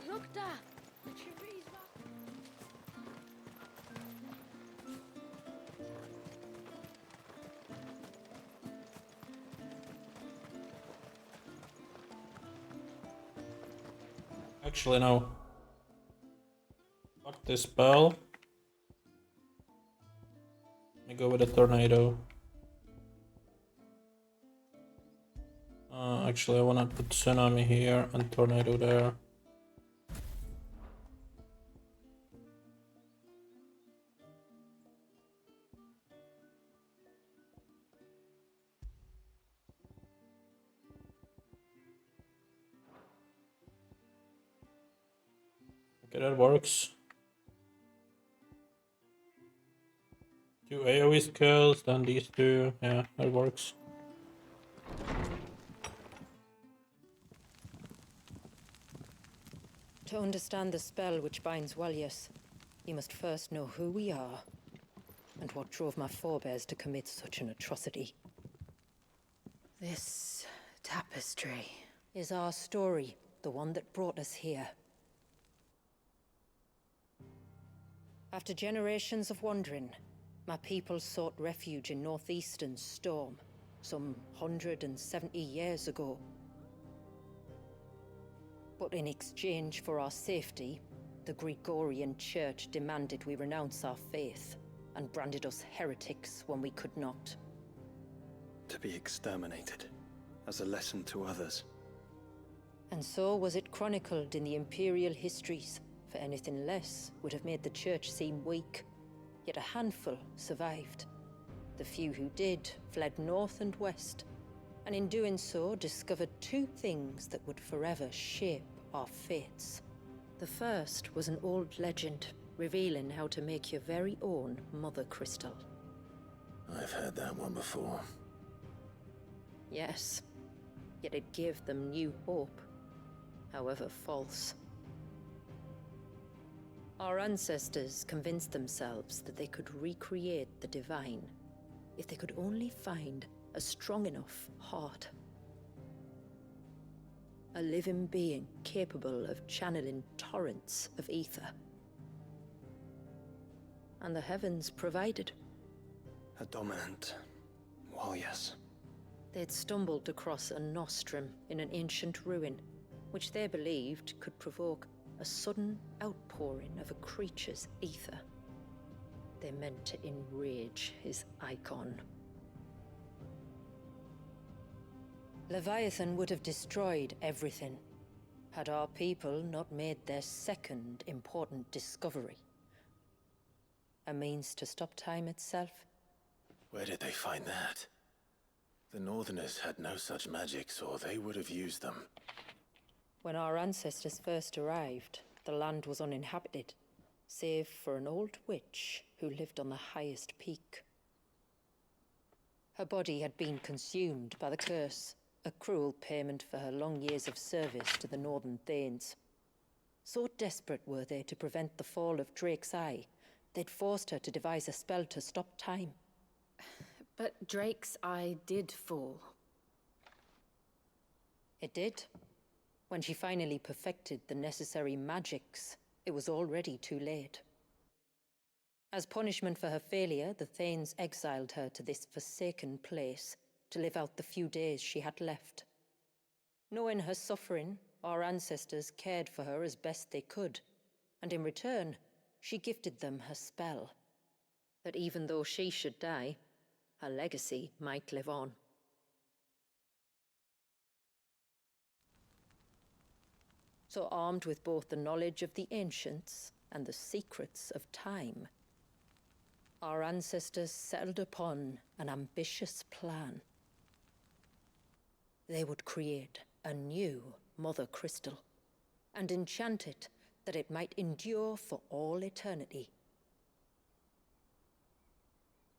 Look, Dad. The tree's back. Actually, no. Fuck this spell. Let me go with a tornado. Actually, I wanna put tsunami here and tornado there. Okay, that works. 2 AoE skills, then these two. Yeah, that works. To understand the spell which binds Walius, you must first know who we are, and what drove my forebears to commit such an atrocity. This tapestry is our story, the one that brought us here. After generations of wandering, my people sought refuge in northeastern Storm, some 170 years ago. But in exchange for our safety, the Gregorian Church demanded we renounce our faith, and branded us heretics when we could not. To be exterminated, as a lesson to others. And so was it chronicled in the imperial histories, for anything less would have made the Church seem weak. Yet a handful survived. The few who did fled north and west, and in doing so discovered two things that would forever shape our fates. The first was an old legend, revealing how to make your very own mother crystal. I've heard that one before. Yes, yet it gave them new hope, however false. Our ancestors convinced themselves that they could recreate the divine if they could only find a strong enough heart. A living being capable of channeling torrents of ether. And the heavens provided. A dominant. Well, yes. They'd stumbled across a nostrum in an ancient ruin, which they believed could provoke a sudden outpouring of a creature's ether. They meant to enrage his Eikon. Leviathan would have destroyed everything, had our people not made their second important discovery. A means to stop time itself. Where did they find that? The Northerners had no such magics, or they would have used them. When our ancestors first arrived, the land was uninhabited, save for an old witch who lived on the highest peak. Her body had been consumed by the curse, a cruel payment for her long years of service to the Northern Thanes. So desperate were they to prevent the fall of Drake's Eye, they'd forced her to devise a spell to stop time. But Drake's Eye did fall. It did. When she finally perfected the necessary magics, it was already too late. As punishment for her failure, the Thanes exiled her to this forsaken place to live out the few days she had left. Knowing her suffering, our ancestors cared for her as best they could, and in return, she gifted them her spell. That even though she should die, her legacy might live on. So armed with both the knowledge of the ancients and the secrets of time, our ancestors settled upon an ambitious plan. They would create a new Mother Crystal, and enchant it that it might endure for all eternity.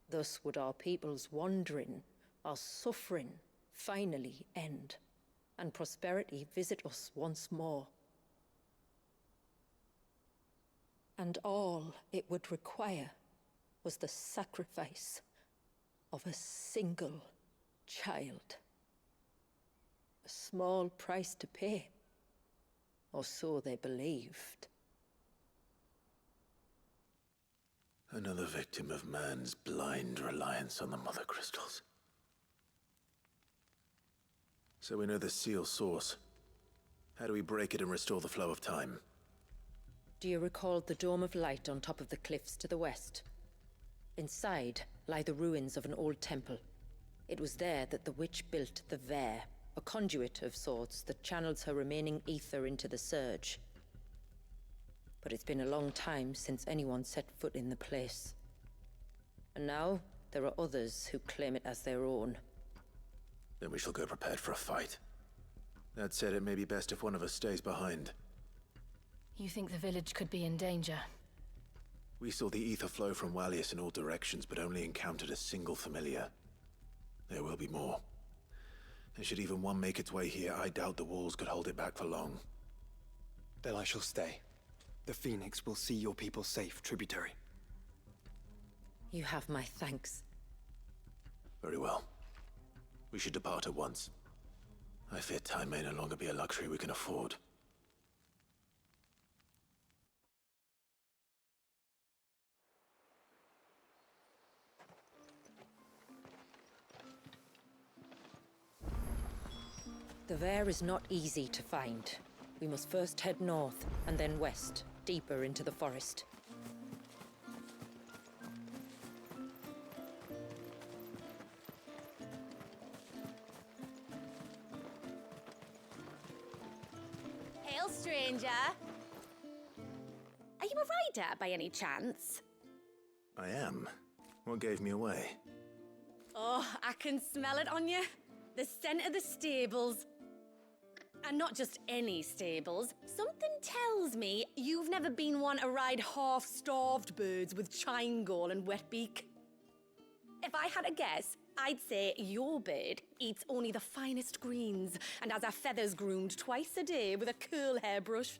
Thus would our people's wandering, our suffering, finally end, and prosperity visit us once more. And all it would require was the sacrifice of a single child. A small price to pay, or so they believed. Another victim of man's blind reliance on the Mother Crystals. So we know the seal source. How do we break it and restore the flow of time? Do you recall the dome of light on top of the cliffs to the west? Inside lie the ruins of an old temple. It was there that the witch built the Veer, a conduit of sorts that channels her remaining ether into the surge. But it's been a long time since anyone set foot in the place. And now, there are others who claim it as their own. Then we shall go prepared for a fight. That said, it may be best if one of us stays behind. You think the village could be in danger? We saw the ether flow from Walius in all directions, but only encountered a single familiar. There will be more. And should even one make its way here, I doubt the walls could hold it back for long. Then I shall stay. The Phoenix will see your people safe, tributary. You have my thanks. Very well. We should depart at once. I fear time may no longer be a luxury we can afford. The Vare is not easy to find. We must first head north, and then west, deeper into the forest. Hail, stranger. Are you a rider by any chance? I am. What gave me away? Oh, I can smell it on you. The scent of the stables. And not just any stables. Something tells me you've never been one to ride half-starved birds with chine gall and wet beak. If I had a guess, I'd say your bird eats only the finest greens and has her feathers groomed twice a day with a curl hairbrush.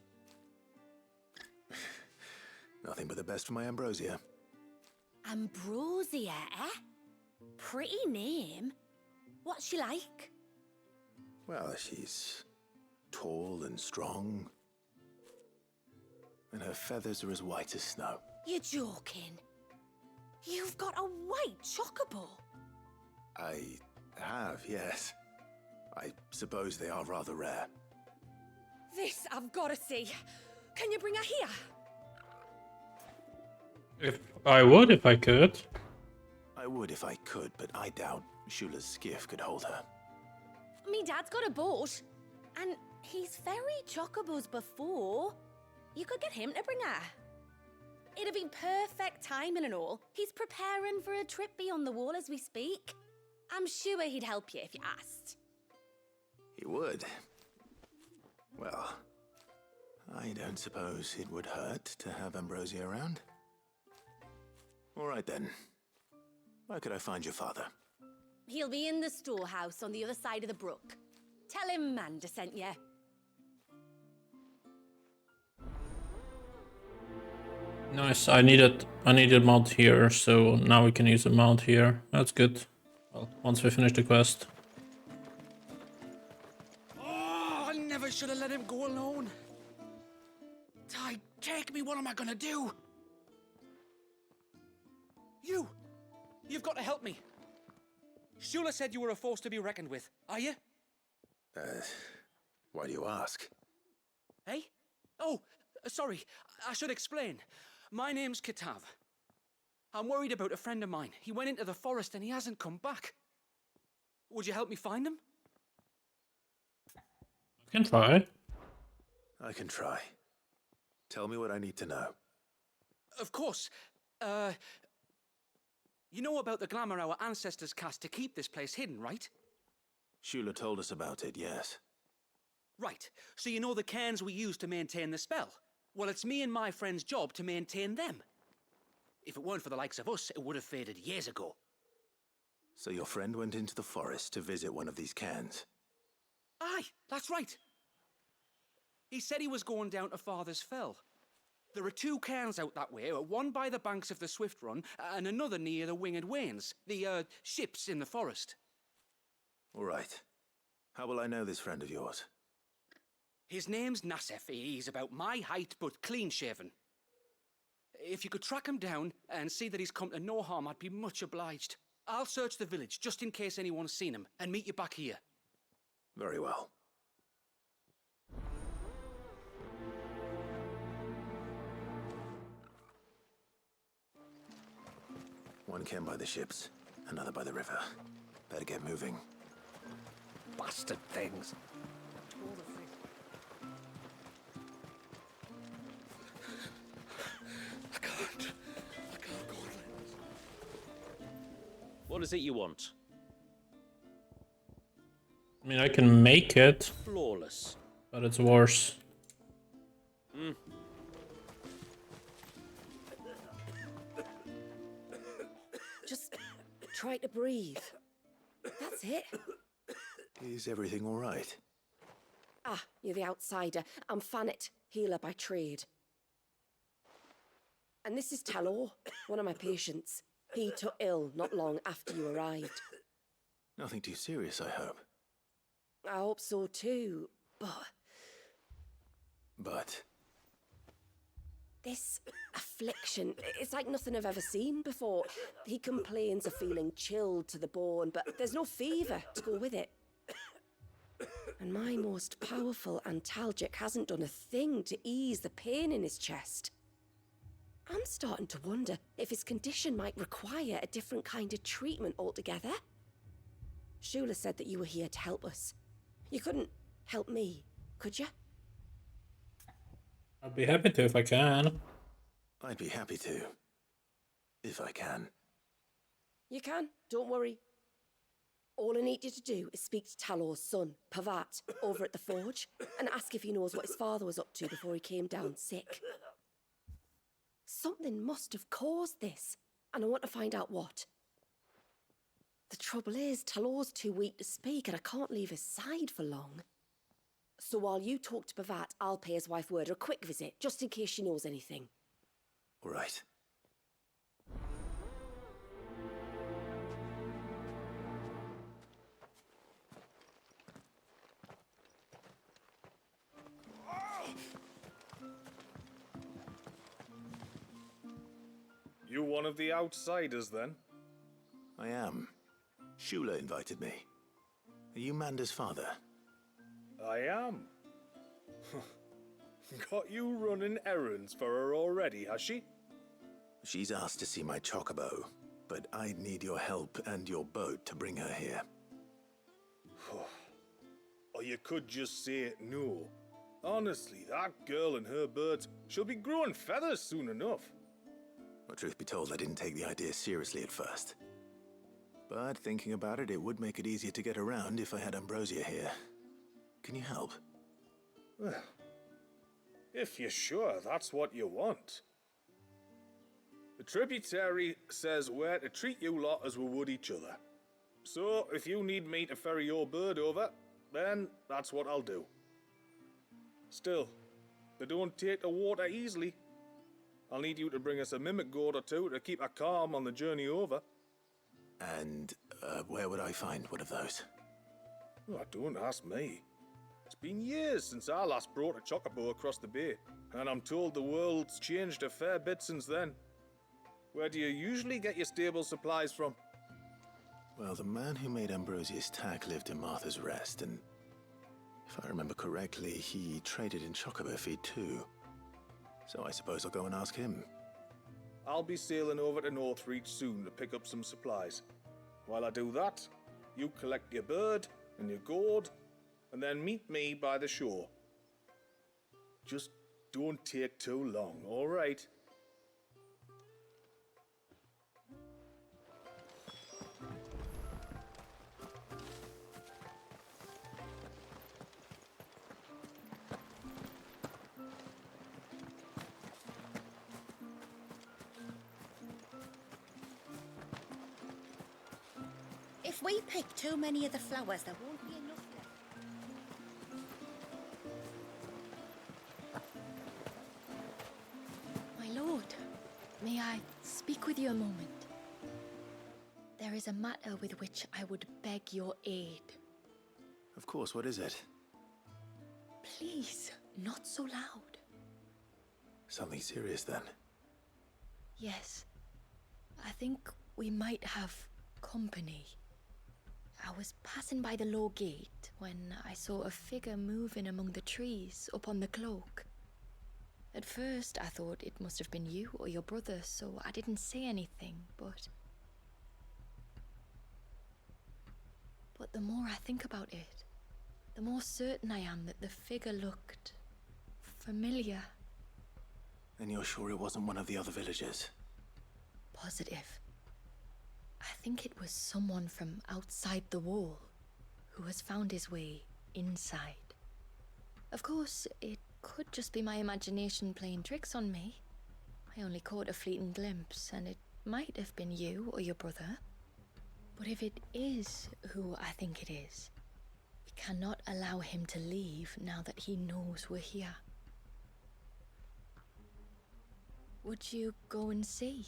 Nothing but the best for my ambrosia. Ambrosia, eh? Pretty name. What's she like? Well, she's tall and strong. And her feathers are as white as snow. You're joking. You've got a white chocobo. I have, yes. I suppose they are rather rare. This I've got to see. Can you bring her here? If I could. I would if I could, but I doubt Shula's skiff could hold her. Me dad's got a boat. And he's ferried chocobos before. You could get him to bring her. It'd be perfect timing and all. He's preparing for a trip beyond the wall as we speak. I'm sure he'd help you if you asked. He would. Well, I don't suppose it would hurt to have Ambrosia around. All right then. Where could I find your father? He'll be in the storehouse on the other side of the brook. Tell him Manda sent you. Nice. I needed mount here, so now we can use a mount here. That's good. Well, once we finish the quest. Oh, I never should have let him go alone. Ty, take me. What am I gonna do? You've got to help me. Shula said you were a force to be reckoned with. Are you? Why do you ask? Hey? Oh, sorry. I should explain. My name's 𝐒𝐻𝐬. I'm worried about a friend of mine. He went into the forest and he hasn't come back. Would you help me find him? I can try. I can try. Tell me what I need to know. Of course. You know about the glamour our ancestors cast to keep this place hidden, right? Shula told us about it, yes. Right. So you know the cairns we use to maintain the spell? Well, it's me and my friend's job to maintain them. If it weren't for the likes of us, it would have faded years ago. So your friend went into the forest to visit one of these cairns? Aye, that's right. He said he was going down to Father's Fell. There are two cairns out that way, one by the banks of the Swift Run, and another near the Winged Wains, the ships in the forest. All right. How will I know this friend of yours? His name's Nassef. He's about my height, but clean-shaven. If you could track him down and see that he's come to no harm, I'd be much obliged. I'll search the village, just in case anyone's seen him, and meet you back here. Very well. One cairn by the ships, another by the river. Better get moving. Bastard things. I can't go on. What is it you want? I mean, I can make it, Flawless. but it's worse. Just try to breathe. That's it. Is everything all right? Ah, you're the outsider. I'm Fanit, healer by trade. And this is Talor, one of my patients. He took ill not long after you arrived. Nothing too serious, I hope. I hope so too, But this affliction, it's like nothing I've ever seen before. He complains of feeling chilled to the bone, but there's no fever to go with it. And my most powerful antalgic hasn't done a thing to ease the pain in his chest. I'm starting to wonder if his condition might require a different kind of treatment altogether. Shula said that you were here to help us. You couldn't help me, could you? I'd be happy to if I can. I'd be happy to. If I can. You can, don't worry. All I need you to do is speak to Talor's son, Pavat, over at the forge, and ask if he knows what his father was up to before he came down sick. Something must have caused this, and I want to find out what. The trouble is, Talor's too weak to speak, and I can't leave his side for long. So while you talk to Pavat, I'll pay his wife word a quick visit, just in case she knows anything. All right. You one of the outsiders, then? I am. Shula invited me. Are you Manda's father? I am. Got you running errands for her already, has she? She's asked to see my chocobo, but I'd need your help and your boat to bring her here. Or you could just say no. Honestly, that girl and her birds, she'll be growing feathers soon enough. Well, truth be told, I didn't take the idea seriously at first. But thinking about it, it would make it easier to get around if I had Ambrosia here. Can you help? Well, if you're sure that's what you want. The tributary says we're to treat you lot as we would each other. So, if you need me to ferry your bird over, then that's what I'll do. Still, they don't take the water easily. I'll need you to bring us a mimic gourd or two to keep her calm on the journey over. And where would I find one of those? Oh, don't ask me. It's been years since I last brought a chocobo across the bay, and I'm told the world's changed a fair bit since then. Where do you usually get your stable supplies from? Well, the man who made Ambrosia's tack lived in Martha's Rest, and if I remember correctly, he traded in chocobo feed too. So I suppose I'll go and ask him. I'll be sailing over to Northreach soon to pick up some supplies. While I do that, you collect your bird and your gourd, and then meet me by the shore. Just don't take too long, all right? If we pick too many of the flowers, there won't be enough left. My lord, may I speak with you a moment? There is a matter with which I would beg your aid. Of course, what is it? Please, not so loud. Something serious then? Yes. I think we might have company. I was passing by the low gate when I saw a figure moving among the trees up on the cloak. At first I thought it must have been you or your brother, so I didn't say anything, but the more I think about it, the more certain I am that the figure looked familiar. And you're sure it wasn't one of the other villagers? Positive. I think it was someone from outside the wall who has found his way inside. Of course, it could just be my imagination playing tricks on me. I only caught a fleeting glimpse, and it might have been you or your brother. But if it is who I think it is, we cannot allow him to leave now that he knows we're here. Would you go and see?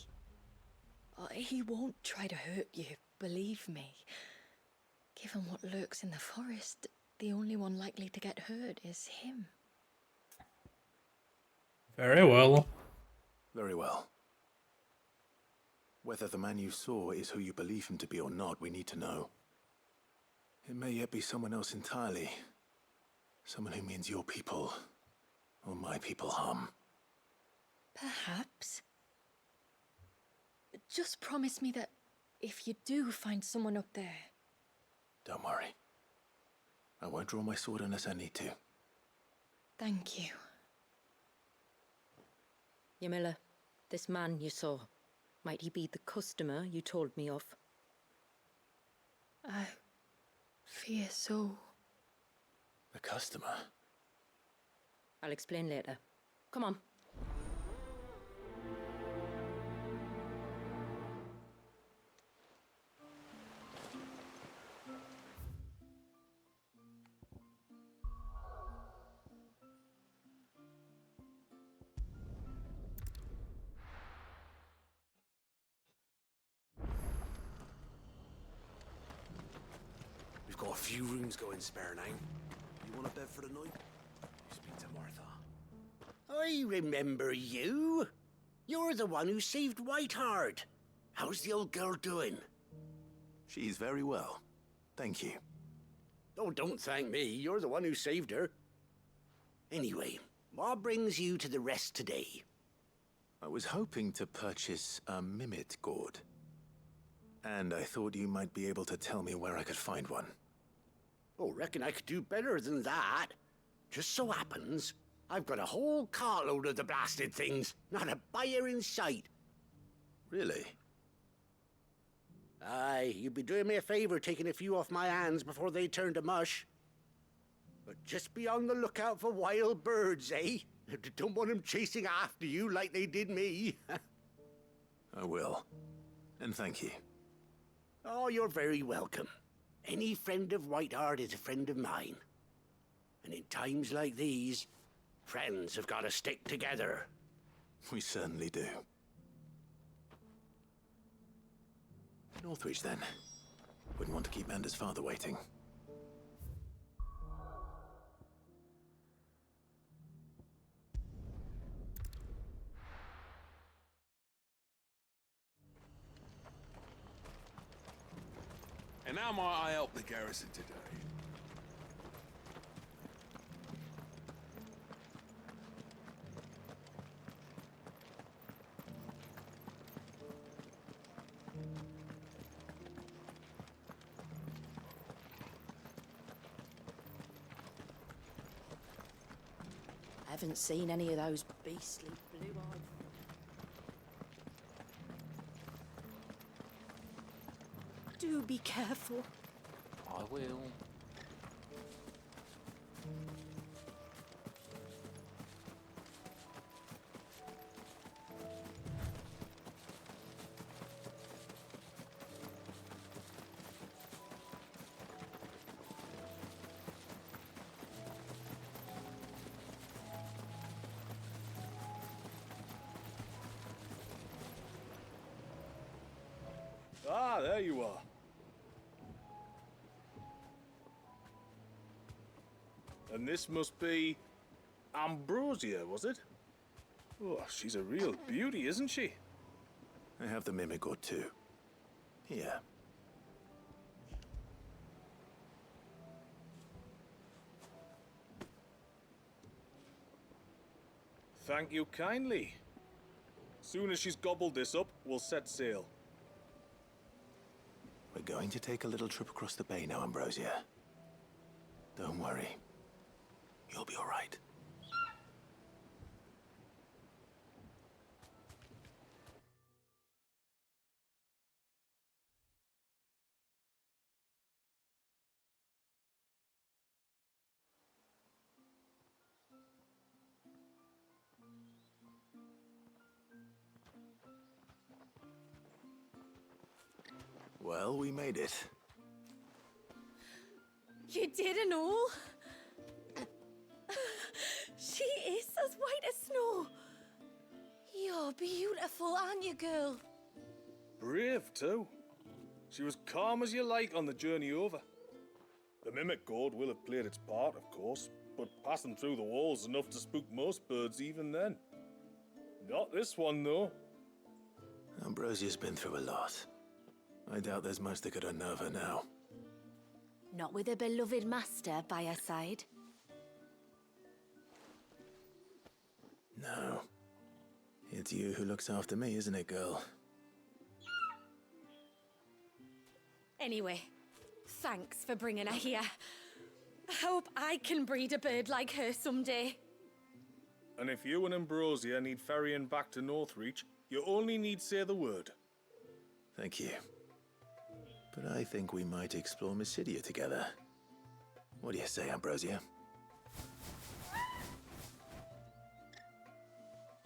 Oh, he won't try to hurt you, believe me. Given what lurks in the forest, the only one likely to get hurt is him. Very well. Very well. Whether the man you saw is who you believe him to be or not, we need to know. It may yet be someone else entirely. Someone who means your people, or my people, harm. Perhaps. Just promise me that if you do find someone up there... Don't worry. I won't draw my sword unless I need to. Thank you. Ymila, this man you saw, might he be the customer you told me of? I fear so. The customer? I'll explain later. Come on. We've got a few rooms going spare now. You want a bed for the night? Speak to Martha. I remember you. You're the one who saved Whiteheart. How's the old girl doing? She's very well. Thank you. Oh, don't thank me. You're the one who saved her. Anyway, what brings you to the rest today? I was hoping to purchase a Mimit gourd. And I thought you might be able to tell me where I could find one. Oh, reckon I could do better than that. Just so happens, I've got a whole cartload of the blasted things. Not a buyer in sight. Really? Aye, you'd be doing me a favor taking a few off my hands before they turn to mush. But just be on the lookout for wild birds, eh? Don't want them chasing after you like they did me. I will. And thank you. Oh, you're very welcome. Any friend of Whiteheart is a friend of mine. And in times like these, friends have got to stick together. We certainly do. Northwich, then. Wouldn't want to keep Mander's father waiting. And how might I help the garrison today? I haven't seen any of those beastly blue-eyed... Do be careful. I will. Ah, there you are. And this must be Ambrosia, was it? Oh, she's a real beauty, isn't she? I have the Mimic gourd too. Here. Thank you kindly. Soon as she's gobbled this up, we'll set sail. We're going to take a little trip across the bay now, Ambrosia. Don't worry. You'll be all right. Well, we made it. You didn't all? She is as white as snow. You're beautiful, aren't you, girl? Brave, too. She was calm as you like on the journey over. The mimic gourd will have played its part, of course, but passing through the walls enough to spook most birds even then. Not this one, though. Ambrosia's been through a lot. I doubt there's much that could unnerve her now. Not with a beloved master by her side. No. It's you who looks after me, isn't it, girl? Anyway, thanks for bringing her here. I hope I can breed a bird like her someday. And if you and Ambrosia need ferrying back to Northreach, you only need say the word. Thank you. But I think we might explore Mysidia together. What do you say, Ambrosia?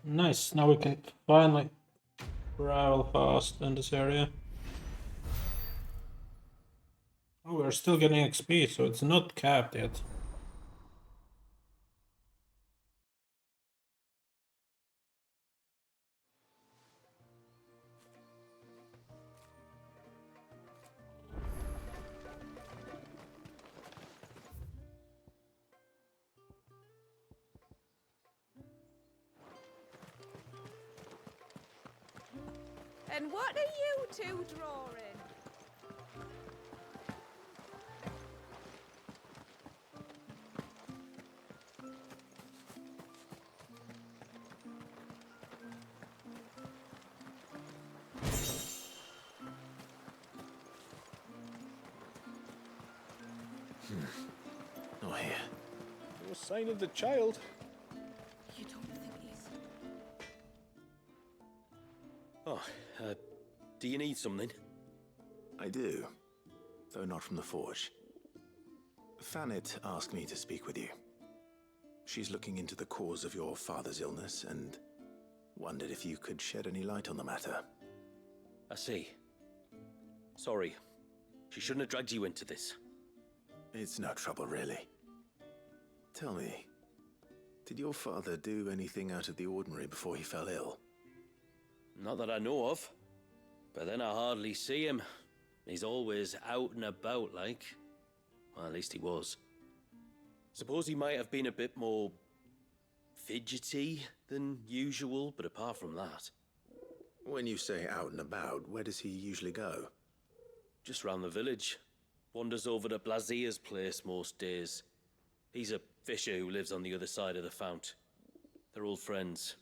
Nice, now we can finally travel fast in this area. Oh, we're still getting XP, so it's not capped yet. And what are you two drawing? Not here. No sign of the child. You don't think he's... Oh, do you need something? I do, though not from the Forge. Fanit asked me to speak with you. She's looking into the cause of your father's illness and wondered if you could shed any light on the matter. I see. Sorry. She shouldn't have dragged you into this. It's no trouble, really. Tell me, did your father do anything out of the ordinary before he fell ill? Not that I know of. But then I hardly see him. He's always out and about, like. Well, at least he was. Suppose he might have been a bit more fidgety than usual, but apart from that... When you say out and about, where does he usually go? Just round the village. Wanders over to Blasia's place most days. He's a fisher who lives on the other side of the fount. They're old friends.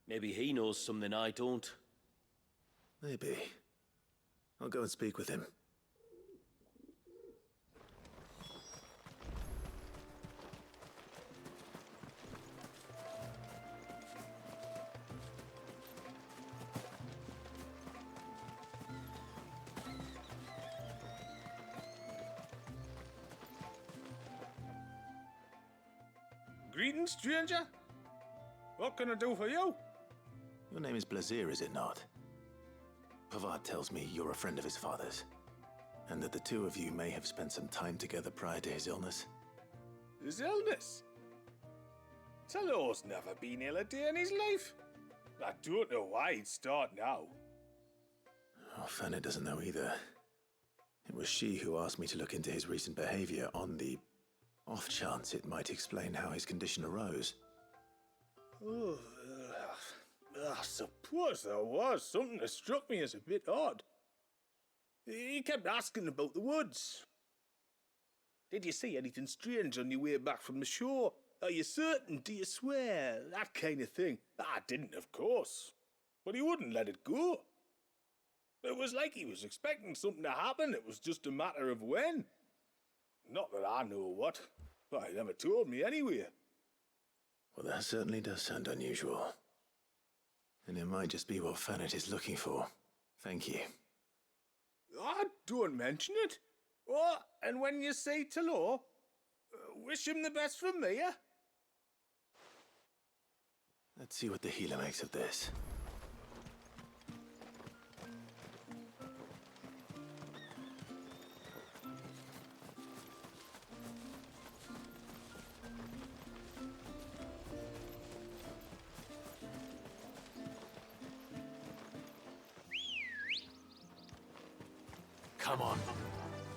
Maybe he knows something I don't. Maybe. I'll go and speak with him. Greetings, stranger. What can I do for you? Your name is Blazir, is it not? Pavad tells me you're a friend of his father's, and that the two of you may have spent some time together prior to his illness. His illness? Talor's never been ill a day in his life. I don't know why he'd start now. Oh, Fanny doesn't know either. It was she who asked me to look into his recent behavior on the off chance it might explain how his condition arose. Oh, I suppose there was something that struck me as a bit odd. He kept asking about the woods. Did you see anything strange on your way back from the shore? Are you certain? Do you swear? That kind of thing. I didn't, of course. But he wouldn't let it go. It was like he was expecting something to happen. It was just a matter of when. Not that I know what. But he never told me anyway. Well, that certainly does sound unusual. And it might just be what Fanit is looking for. Thank you. Ah, don't mention it. Oh, and when you say Talor, wish him the best from me, yeah? Let's see what the healer makes of this. Come on.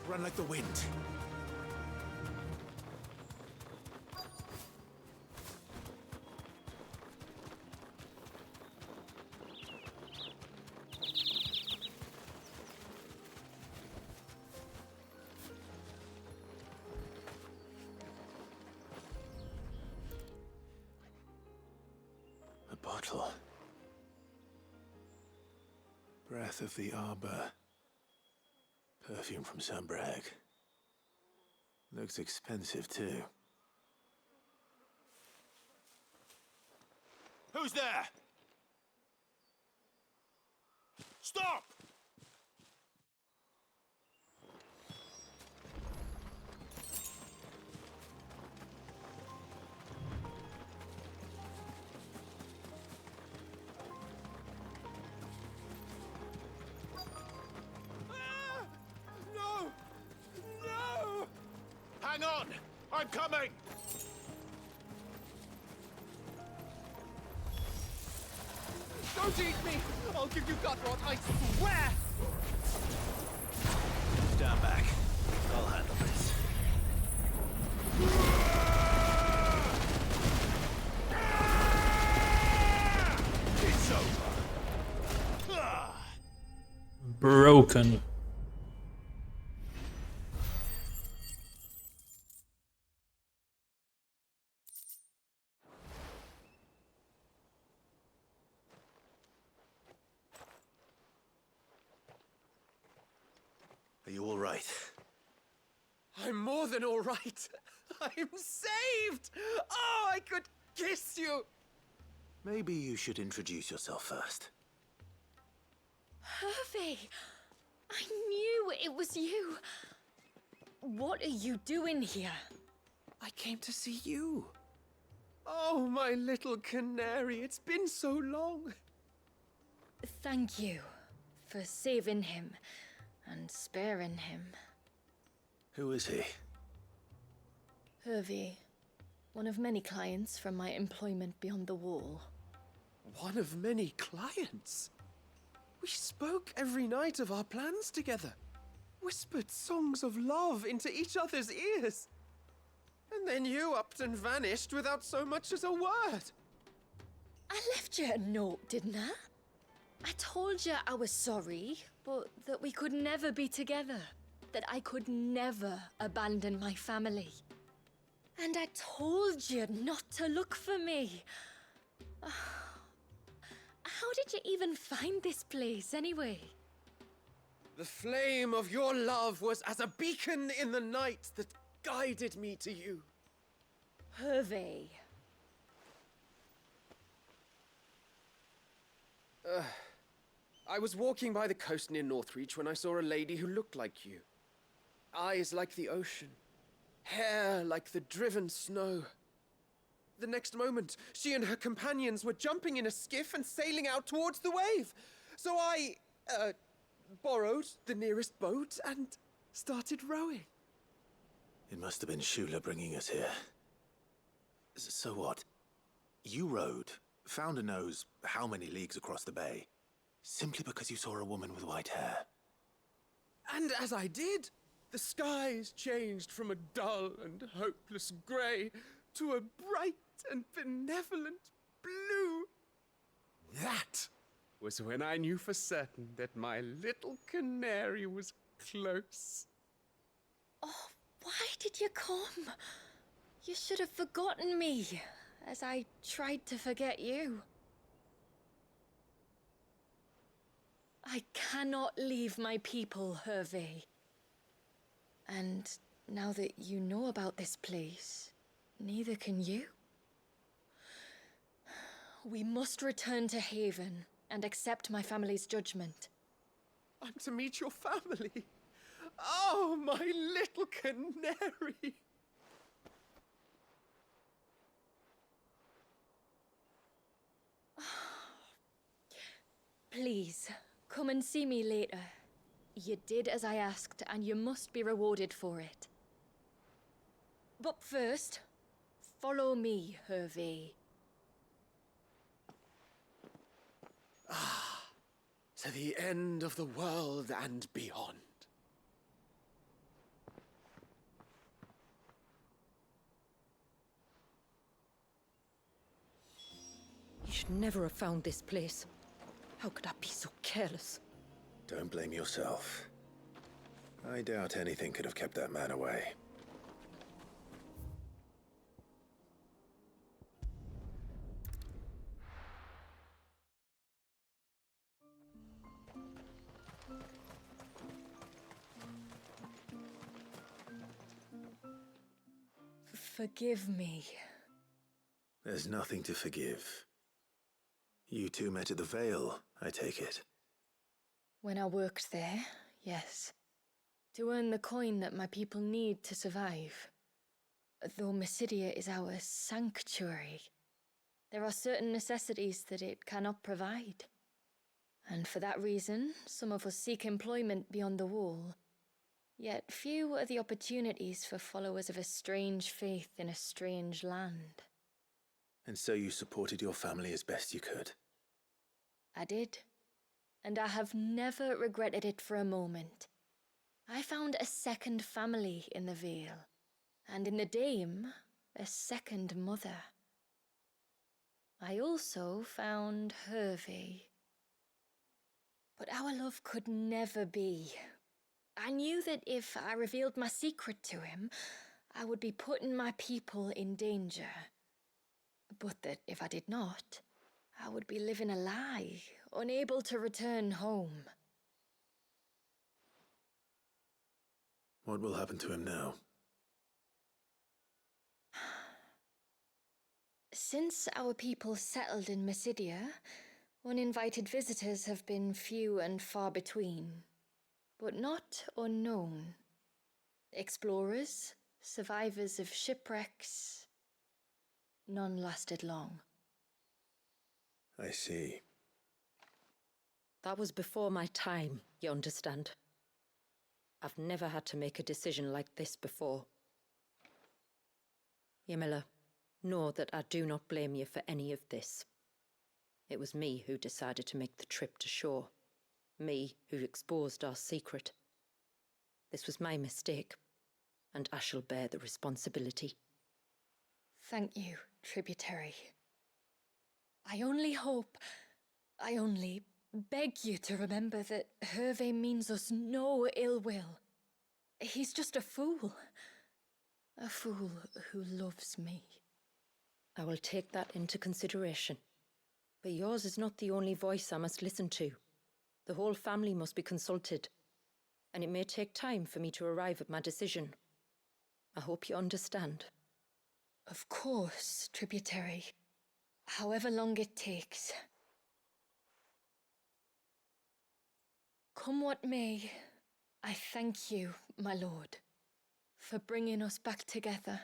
Run like the wind. bottle. Breath of the Arbor. Perfume from Sunbrag. Looks expensive, too. Who's there? Stop! No! No! Hang on! I'm coming! Don't eat me! I'll give you gut rot, I swear! Stand back. I'll handle this. It's over. Broken. Are you all right? I'm more than all right. I'm saved! Oh, I could kiss you! Maybe you should introduce yourself first. Hervey! I knew it was you. What are you doing here? I came to see you. Oh, my little canary, it's been so long. Thank you for saving him and sparing him. Who is he? Hervey, one of many clients from my employment beyond the wall. One of many clients? We spoke every night of our plans together. Whispered songs of love into each other's ears. And then you upped and vanished without so much as a word. I left you a note, didn't I? I told you I was sorry, but that we could never be together. That I could never abandon my family. And I told you not to look for me. How did you even find this place, anyway? The flame of your love was as a beacon in the night that guided me to you. Hervey. I was walking by the coast near Northreach when I saw a lady who looked like you. Eyes like the ocean. Hair like the driven snow. The next moment, she and her companions were jumping in a skiff and sailing out towards the wave. So I, borrowed the nearest boat and started rowing. It must have been Shula bringing us here. So what? You rowed, found a nose how many leagues across the bay, simply because you saw a woman with white hair. And as I did, the skies changed from a dull and hopeless grey to a bright and benevolent blue. That was when I knew for certain that my little canary was close. Oh, why did you come? You should have forgotten me, as I tried to forget you. I cannot leave my people, Hervey. And now that you know about this place, neither can you. We must return to Haven and accept my family's judgment. I'm to meet your family. Oh, my little canary. Please, come and see me later. You did as I asked, and you must be rewarded for it. But first, follow me, Hervey. To the end of the world and beyond. You should never have found this place. How could I be so careless? Don't blame yourself. I doubt anything could have kept that man away. Forgive me. There's nothing to forgive. You two met at the Vale, I take it. When I worked there, yes. To earn the coin that my people need to survive. Though Mysidia is our sanctuary, there are certain necessities that it cannot provide. And for that reason, some of us seek employment beyond the wall. Yet few are the opportunities for followers of a strange faith in a strange land. And so you supported your family as best you could? I did. And I have never regretted it for a moment. I found a second family in the Vale. And in the Dame, a second mother. I also found 𝐒𝐬𝐤. But our love could never be. I knew that if I revealed my secret to him, I would be putting my people in danger. But that if I did not, I would be living a lie, unable to return home. What will happen to him now? Since our people settled in Mysidia, uninvited visitors have been few and far between, but not unknown. Explorers, survivors of shipwrecks, none lasted long. I see. That was before my time, you understand? I've never had to make a decision like this before. 𝐒𝐩𝐿𝐻, know that I do not blame you for any of this. It was me who decided to make the trip to shore. Me who exposed our secret. This was my mistake, and I shall bear the responsibility. Thank you, tributary. I only beg you to remember that 𝐒𝐬𝐤 means us no ill will. He's just a fool. A fool who loves me. I will take that into consideration. But yours is not the only voice I must listen to. The whole family must be consulted, and it may take time for me to arrive at my decision. I hope you understand. Of course, tributary. However long it takes. Come what may, I thank you, my lord, for bringing us back together.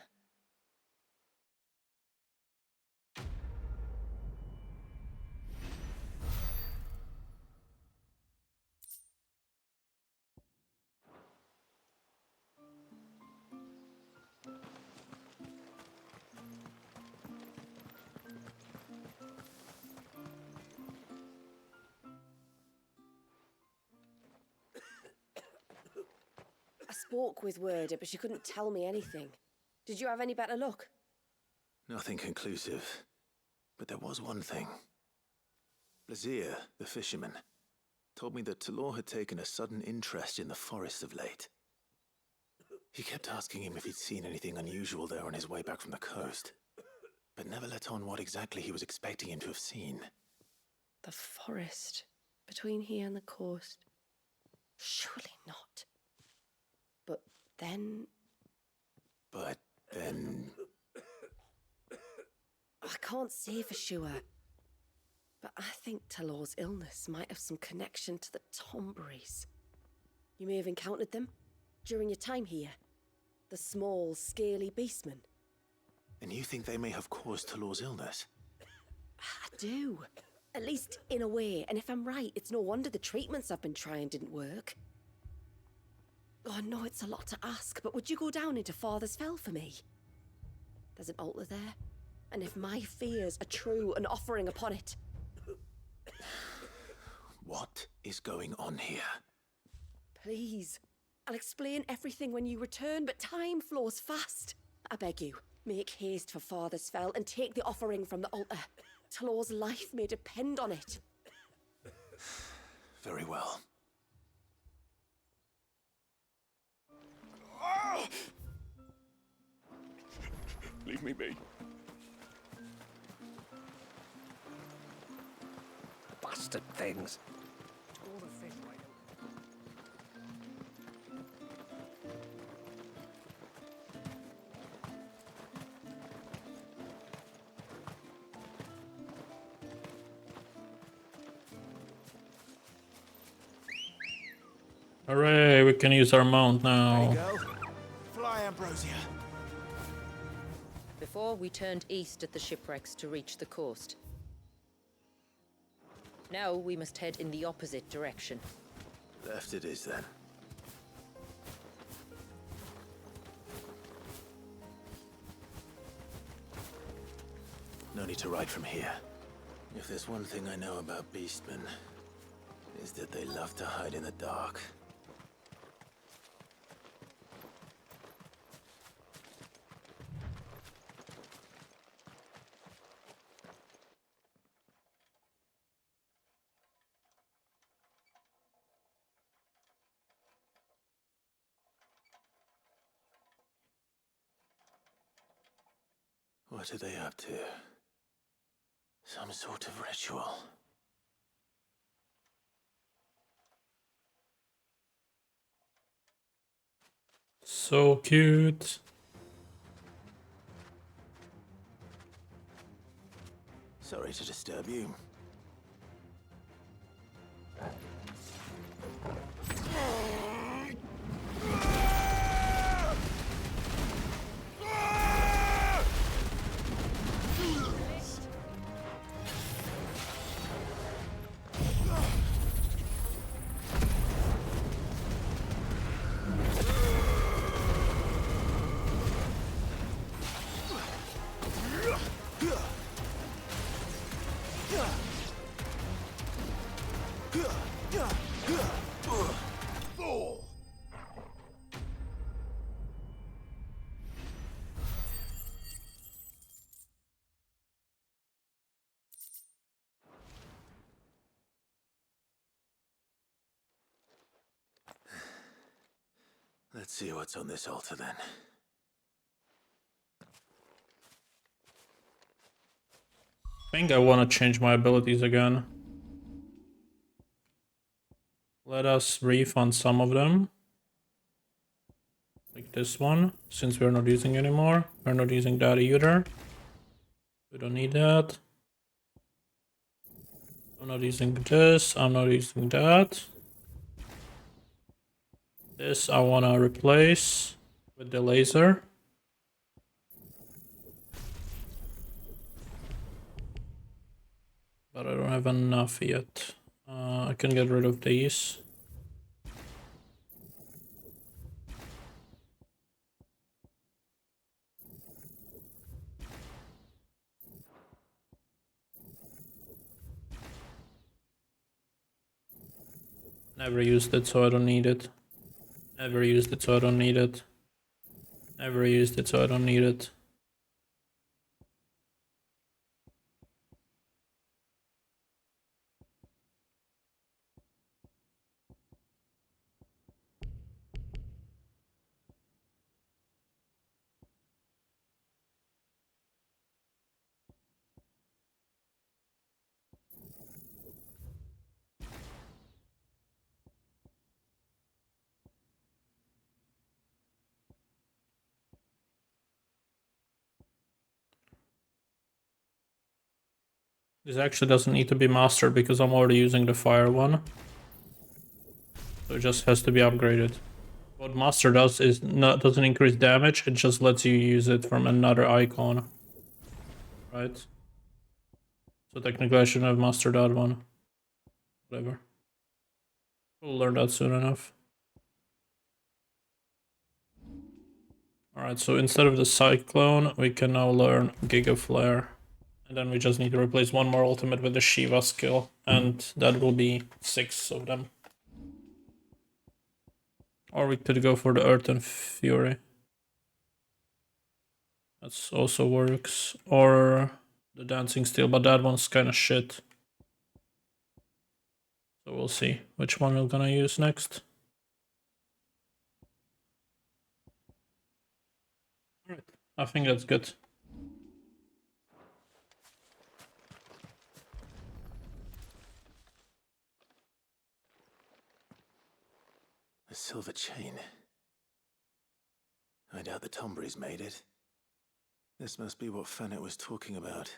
I spoke with Werder, but she couldn't tell me anything. Did you have any better luck? Nothing conclusive. But there was one thing. Lazir, the fisherman, told me that 𝐒𝐻𝐻 had taken a sudden interest in the forest of late. He kept asking him if he'd seen anything unusual there on his way back from the coast, but never let on what exactly he was expecting him to have seen. The forest between here and the coast. Surely not. But then... I can't say for sure. But I think 𝐒𝐻𝐻's illness might have some connection to the Tomberries. You may have encountered them during your time here. The small, scaly beastmen. And you think they may have caused 𝐒𝐻𝐻's illness? I do. At least in a way. And if I'm right, it's no wonder the treatments I've been trying didn't work. Oh, I know it's a lot to ask, but would you go down into Father's Fell for me? There's an altar there, and if my fears are true, an offering upon it. What is going on here? Please. I'll explain everything when you return, but time flows fast. I beg you, make haste for Father's Fell and take the offering from the altar. 𝐒𝐻𝐻's life may depend on it. Very well. Leave me be. Bastard things. Hooray, we can use our mount now. Fly, Ambrosia. Before, we turned east at the shipwrecks to reach the coast. Now we must head in the opposite direction. Left it is then. No need to ride from here. If there's one thing I know about beastmen, is that they love to hide in the dark. What are they up to? Some sort of ritual. So cute. Sorry to disturb you. Let's see what's on this altar then. I think I want to change my abilities again. Let us refund some of them. Like this one, since we're not using anymore. We're not using that either. We don't need that. I'm not using this, I'm not using that. This I want to replace with the laser. But I don't have enough yet. I can get rid of these. Never used it, so I don't need it. Never used it, so I don't need it. Never used it, so I don't need it. This actually doesn't need to be mastered because I'm already using the fire one. So it just has to be upgraded. What master does is doesn't increase damage, it just lets you use it from another icon. Right? So technically I shouldn't have mastered that one. Whatever. We'll learn that soon enough. Alright, so instead of the Cyclone, we can now learn Giga Flare. And then we just need to replace one more ultimate with the Shiva skill. And that will be 6 of them. Or we could go for the Earth and Fury. That also works. Or the Dancing Steel, but that one's kind of shit. So we'll see which one we're gonna use next. Alright, I think that's good. A silver chain. I doubt the Tombries made it. This must be what Fennec was talking about.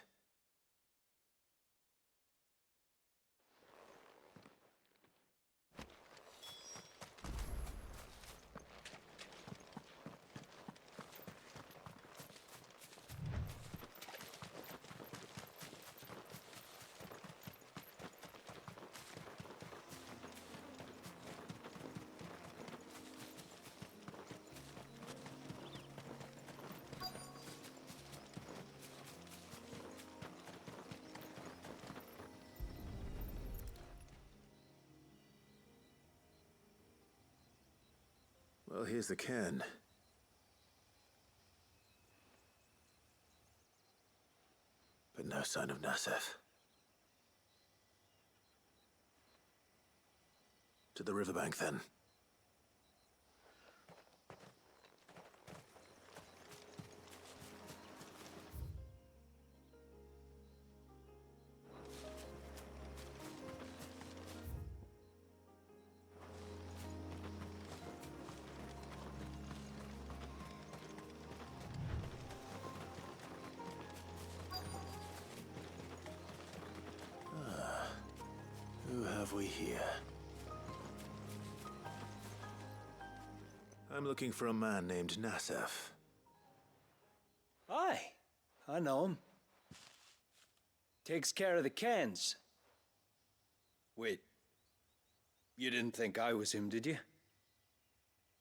here's the cairn. But no sign of Nasef. To the riverbank, then. Who have we here? I'm looking for a man named Nasef. Aye, I know him. Takes care of the cans. Wait, you didn't think I was him, did you?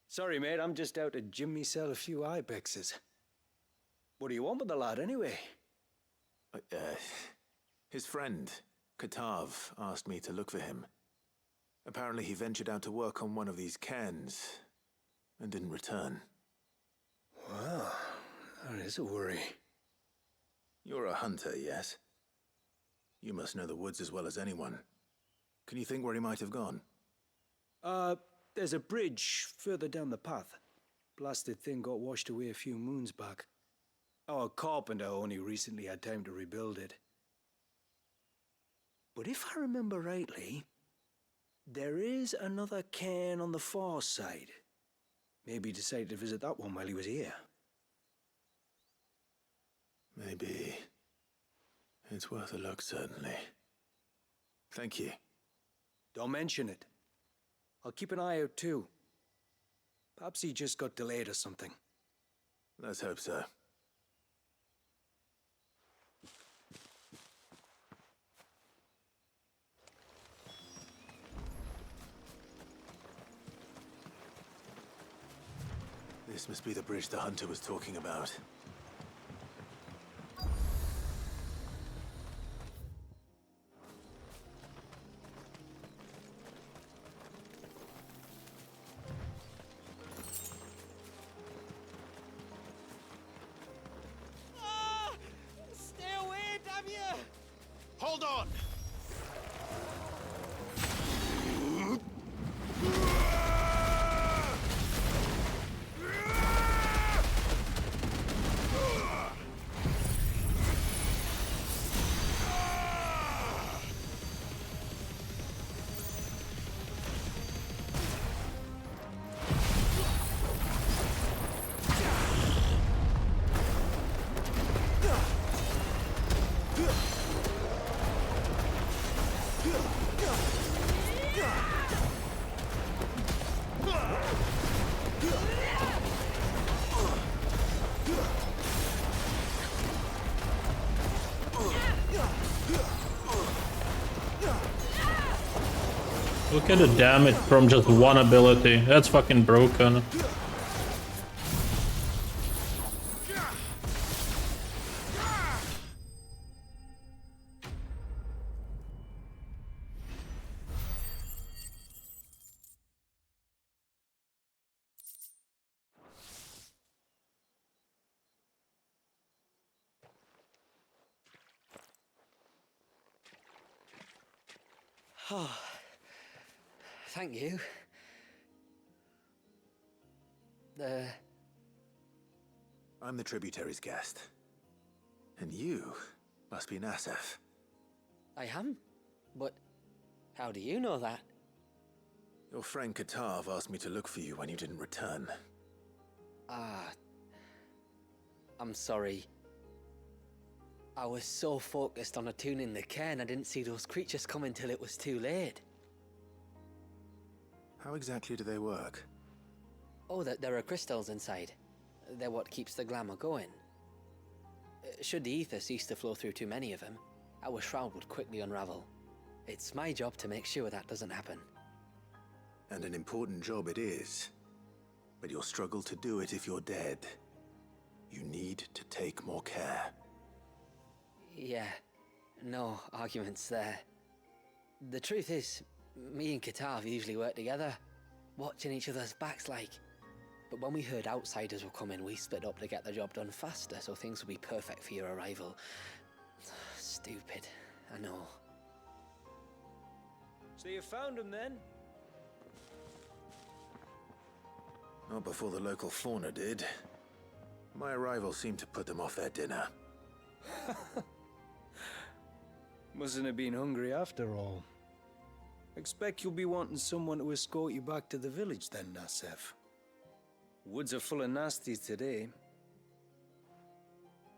Sorry, mate, I'm just out to gym myself a few ibexes. What do you want with the lad, anyway? His friend, Katav, asked me to look for him. Apparently he ventured out to work on one of these cairns and didn't return. Well, that is a worry. You're a hunter, yes? You must know the woods as well as anyone. Can you think where he might have gone? There's a bridge further down the path. Blasted thing got washed away a few moons back. Our carpenter only recently had time to rebuild it. But if I remember rightly, there is another cairn on the far side. Maybe he decided to visit that one while he was here. Maybe. It's worth a look, certainly. Thank you. Don't mention it. I'll keep an eye out too. Perhaps he just got delayed or something. Let's hope so. This must be the bridge the hunter was talking about. Stay away, damn you! Hold on! Look at the damage from just one ability. That's fucking broken. Oh, thank you. I'm the tributary's guest. And you must be Nasef. I am? But how do you know that? Your friend Katav asked me to look for you when you didn't return. I'm sorry. I was so focused on attuning the cairn, I didn't see those creatures come until it was too late. How exactly do they work? Oh, there are crystals inside. They're what keeps the glamour going. Should the ether cease to flow through too many of them, our shroud would quickly unravel. It's my job to make sure that doesn't happen. And an important job it is. But you'll struggle to do it if you're dead. You need to take more care. Yeah, no arguments there. The truth is, me and Katav usually work together, watching each other's backs like. But when we heard outsiders were coming, we split up to get the job done faster, so things would be perfect for your arrival. Stupid, I know. So you found him then? Not before the local fauna did. My arrival seemed to put them off their dinner. Mustn't have been hungry after all. Expect you'll be wanting someone to escort you back to the village then, Nassef. Woods are full of nasties today.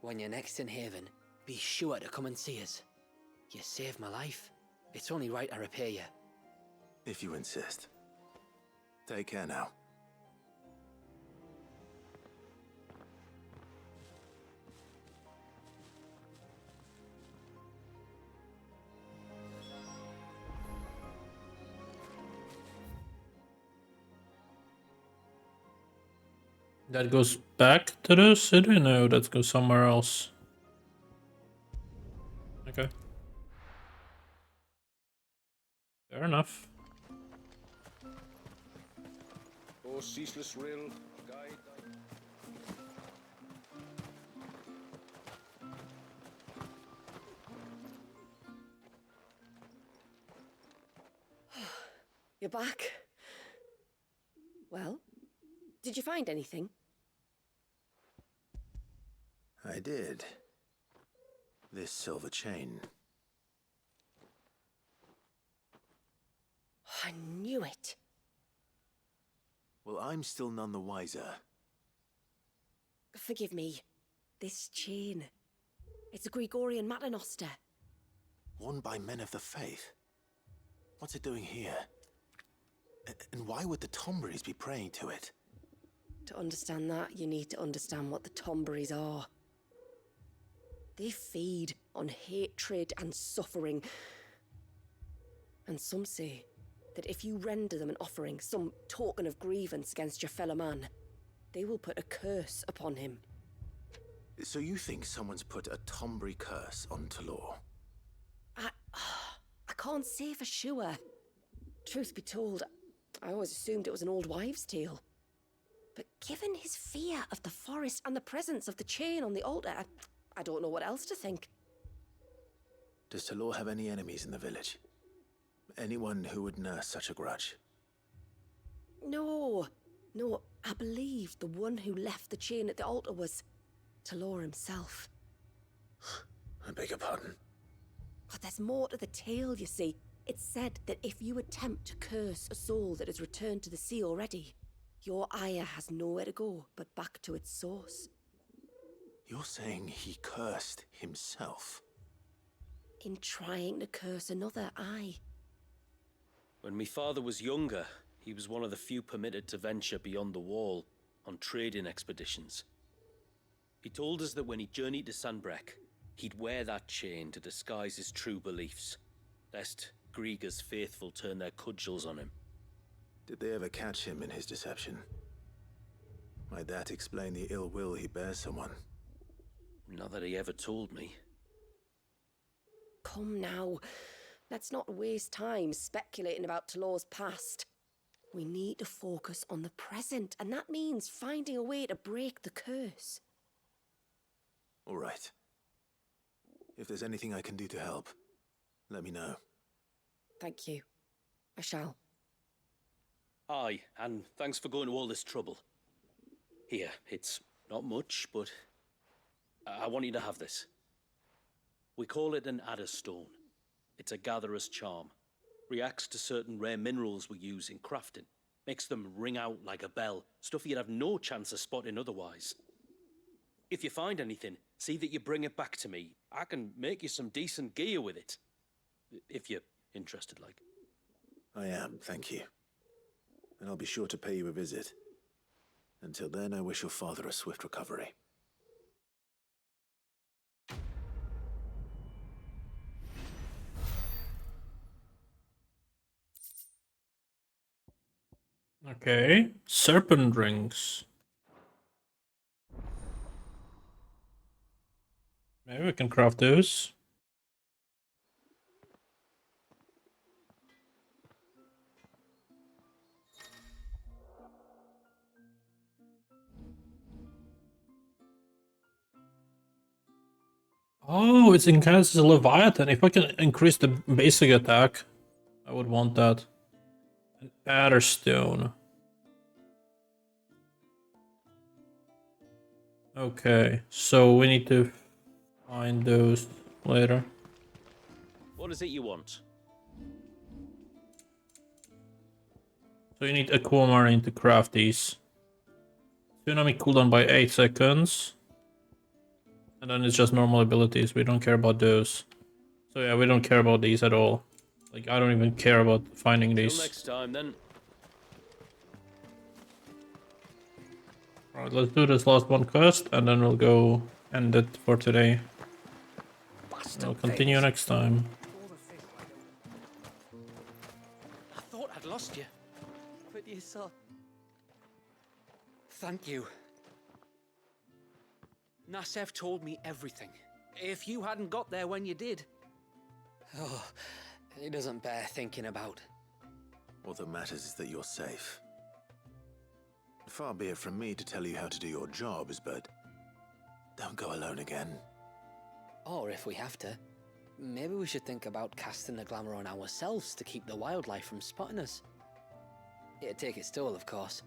When you're next in Haven, be sure to come and see us. You saved my life. It's only right I repay you. If you insist. Take care now. That goes back to the city? No, that goes somewhere else. Okay. Fair enough. Oh, ceaseless rail guide. You're back. Well, did you find anything? I did. This silver chain. I knew it. Well, I'm still none the wiser. Forgive me. This chain. It's a Gregorian Maternoster. Worn by men of the faith. What's it doing here? And why would the Tomberries be praying to it? To understand that, you need to understand what the Tomberries are. They feed on hatred and suffering. And some say that if you render them an offering, some token of grievance against your fellow man, they will put a curse upon him. So you think someone's put a Tomberry curse on Talor? I can't say for sure. Truth be told, I always assumed it was an old wives' tale. But given his fear of the forest and the presence of the chain on the altar, I don't know what else to think. Does Talor have any enemies in the village? Anyone who would nurse such a grudge? No, I believe the one who left the chain at the altar was Talor himself. I beg your pardon? But there's more to the tale, you see. It's said that if you attempt to curse a soul that has returned to the sea already, your ire has nowhere to go but back to its source. You're saying he cursed himself? In trying to curse another, aye. When my father was younger, he was one of the few permitted to venture beyond the wall on trading expeditions. He told us that when he journeyed to Sanbreque, he'd wear that chain to disguise his true beliefs, lest Griega's faithful turn their cudgels on him. Did they ever catch him in his deception? Might that explain the ill will he bears someone? Not that he ever told me. Come now, let's not waste time speculating about Talor's past. We need to focus on the present, and that means finding a way to break the curse. All right. If there's anything I can do to help, let me know. Thank you. I shall. Aye, and thanks for going to all this trouble. Here, it's not much, but I want you to have this. We call it an adder stone. It's a gatherer's charm. Reacts to certain rare minerals we use in crafting. Makes them ring out like a bell, stuff you'd have no chance of spotting otherwise. If you find anything, see that you bring it back to me. I can make you some decent gear with it. If you're interested, like. I am, thank you. And I'll be sure to pay you a visit. Until then, I wish your father a swift recovery. Okay. Serpent rings. Maybe we can craft those. Oh, it's enhances Leviathan. If I can increase the basic attack, I would want that. An Adder Stone. Okay, so we need to find those later. What is it you want? So you need Aquamarine to craft these. Tsunami cooldown by 8 seconds. And then it's just normal abilities. We don't care about those. So yeah, we don't care about these at all. Like, I don't even care about finding these. Till next time, then. Alright, let's do this last one quest, and then we'll go end it for today. We'll continue next time. I thought I'd lost you. But you saw. Thank you. Nassef told me everything. If you hadn't got there when you did. Oh, it doesn't bear thinking about. All that matters is that you're safe. Far be it from me to tell you how to do your jobs, but don't go alone again. Or if we have to, maybe we should think about casting the glamour on ourselves to keep the wildlife from spotting us. It'd take its toll, of course,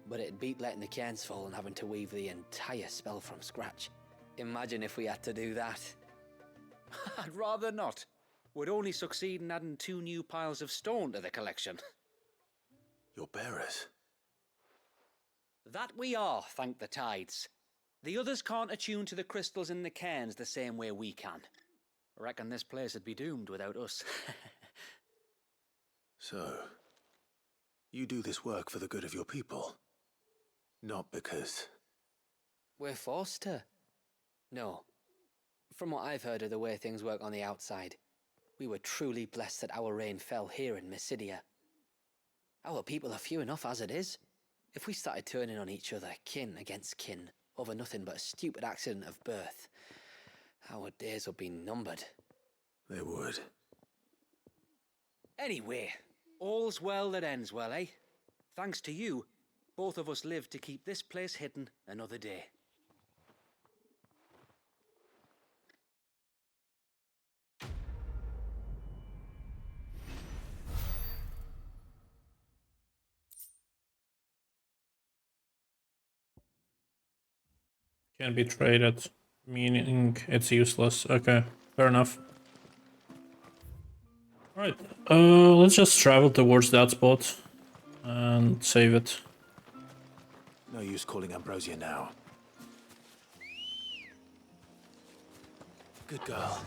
but it'd beat letting the cairns fall and having to weave the entire spell from scratch. Imagine if we had to do that. I'd rather not. Would only succeed in adding 2 new piles of stone to the collection. Your bearers. That we are, thank the tides. The others can't attune to the crystals in the cairns the same way we can. I reckon this place would be doomed without us. So, you do this work for the good of your people? Not because... We're forced to. No. From what I've heard of the way things work on the outside, we were truly blessed that our reign fell here in Mysidia. Our people are few enough as it is. If we started turning on each other, kin against kin, over nothing but a stupid accident of birth, our days would be numbered. They would. Anyway, all's well that ends well, eh? Thanks to you, both of us lived to keep this place hidden another day. Can be traded, meaning it's useless. Okay, fair enough. Alright, let's just travel towards that spot and save it. No use calling Ambrosia now. Good girl.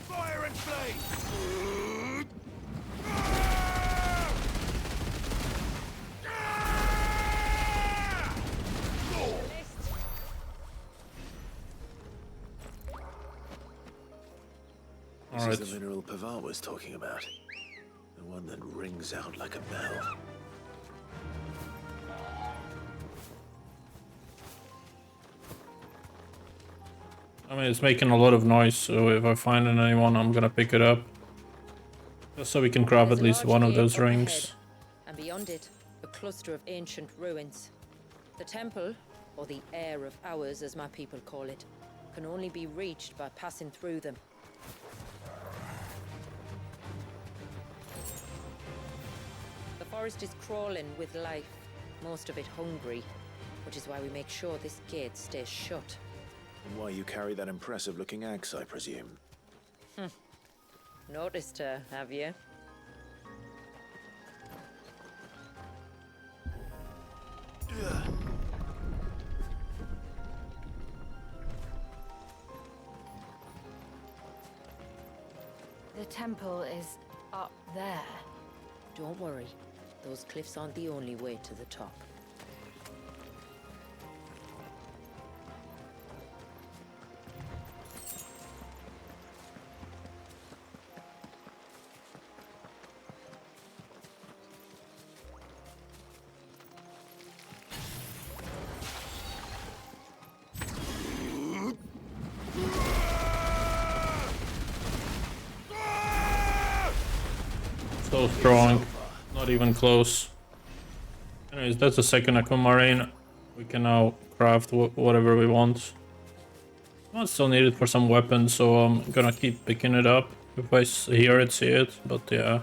Fire and flame! This is the mineral Pavar was talking about. The one that rings out like a bell. I mean, it's making a lot of noise, so if I find anyone, I'm gonna pick it up. Just so we can grab at least one of those rings. And beyond it, a cluster of ancient ruins. The temple, or the Heir of Hours as my people call it, can only be reached by passing through them. The forest is crawling with life, most of it hungry, which is why we make sure this gate stays shut. And why you carry that impressive-looking axe, I presume. Noticed her, have you? The temple is up there. Don't worry, those cliffs aren't the only way to the top. So strong. Not even close. Anyways, that's the second aquamarine. We can now craft whatever we want. I still need it for some weapons, so I'm gonna keep picking it up. If I hear it, see it, but yeah.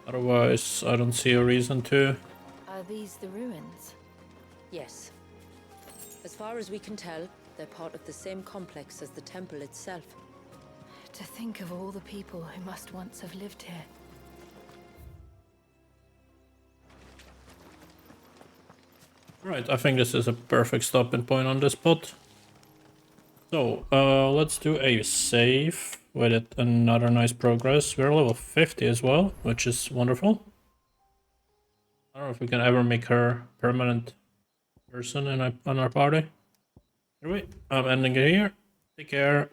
Otherwise, I don't see a reason to. Are these the ruins? Yes. As far as we can tell, they're part of the same complex as the temple itself. To think of all the people who must once have lived here. Right, I think this is a perfect stopping point on this spot. So, let's do a save with it. Another nice progress. We're level 50 as well, which is wonderful. I don't know if we can ever make her permanent person on our party. Anyway, I'm ending it here. Take care.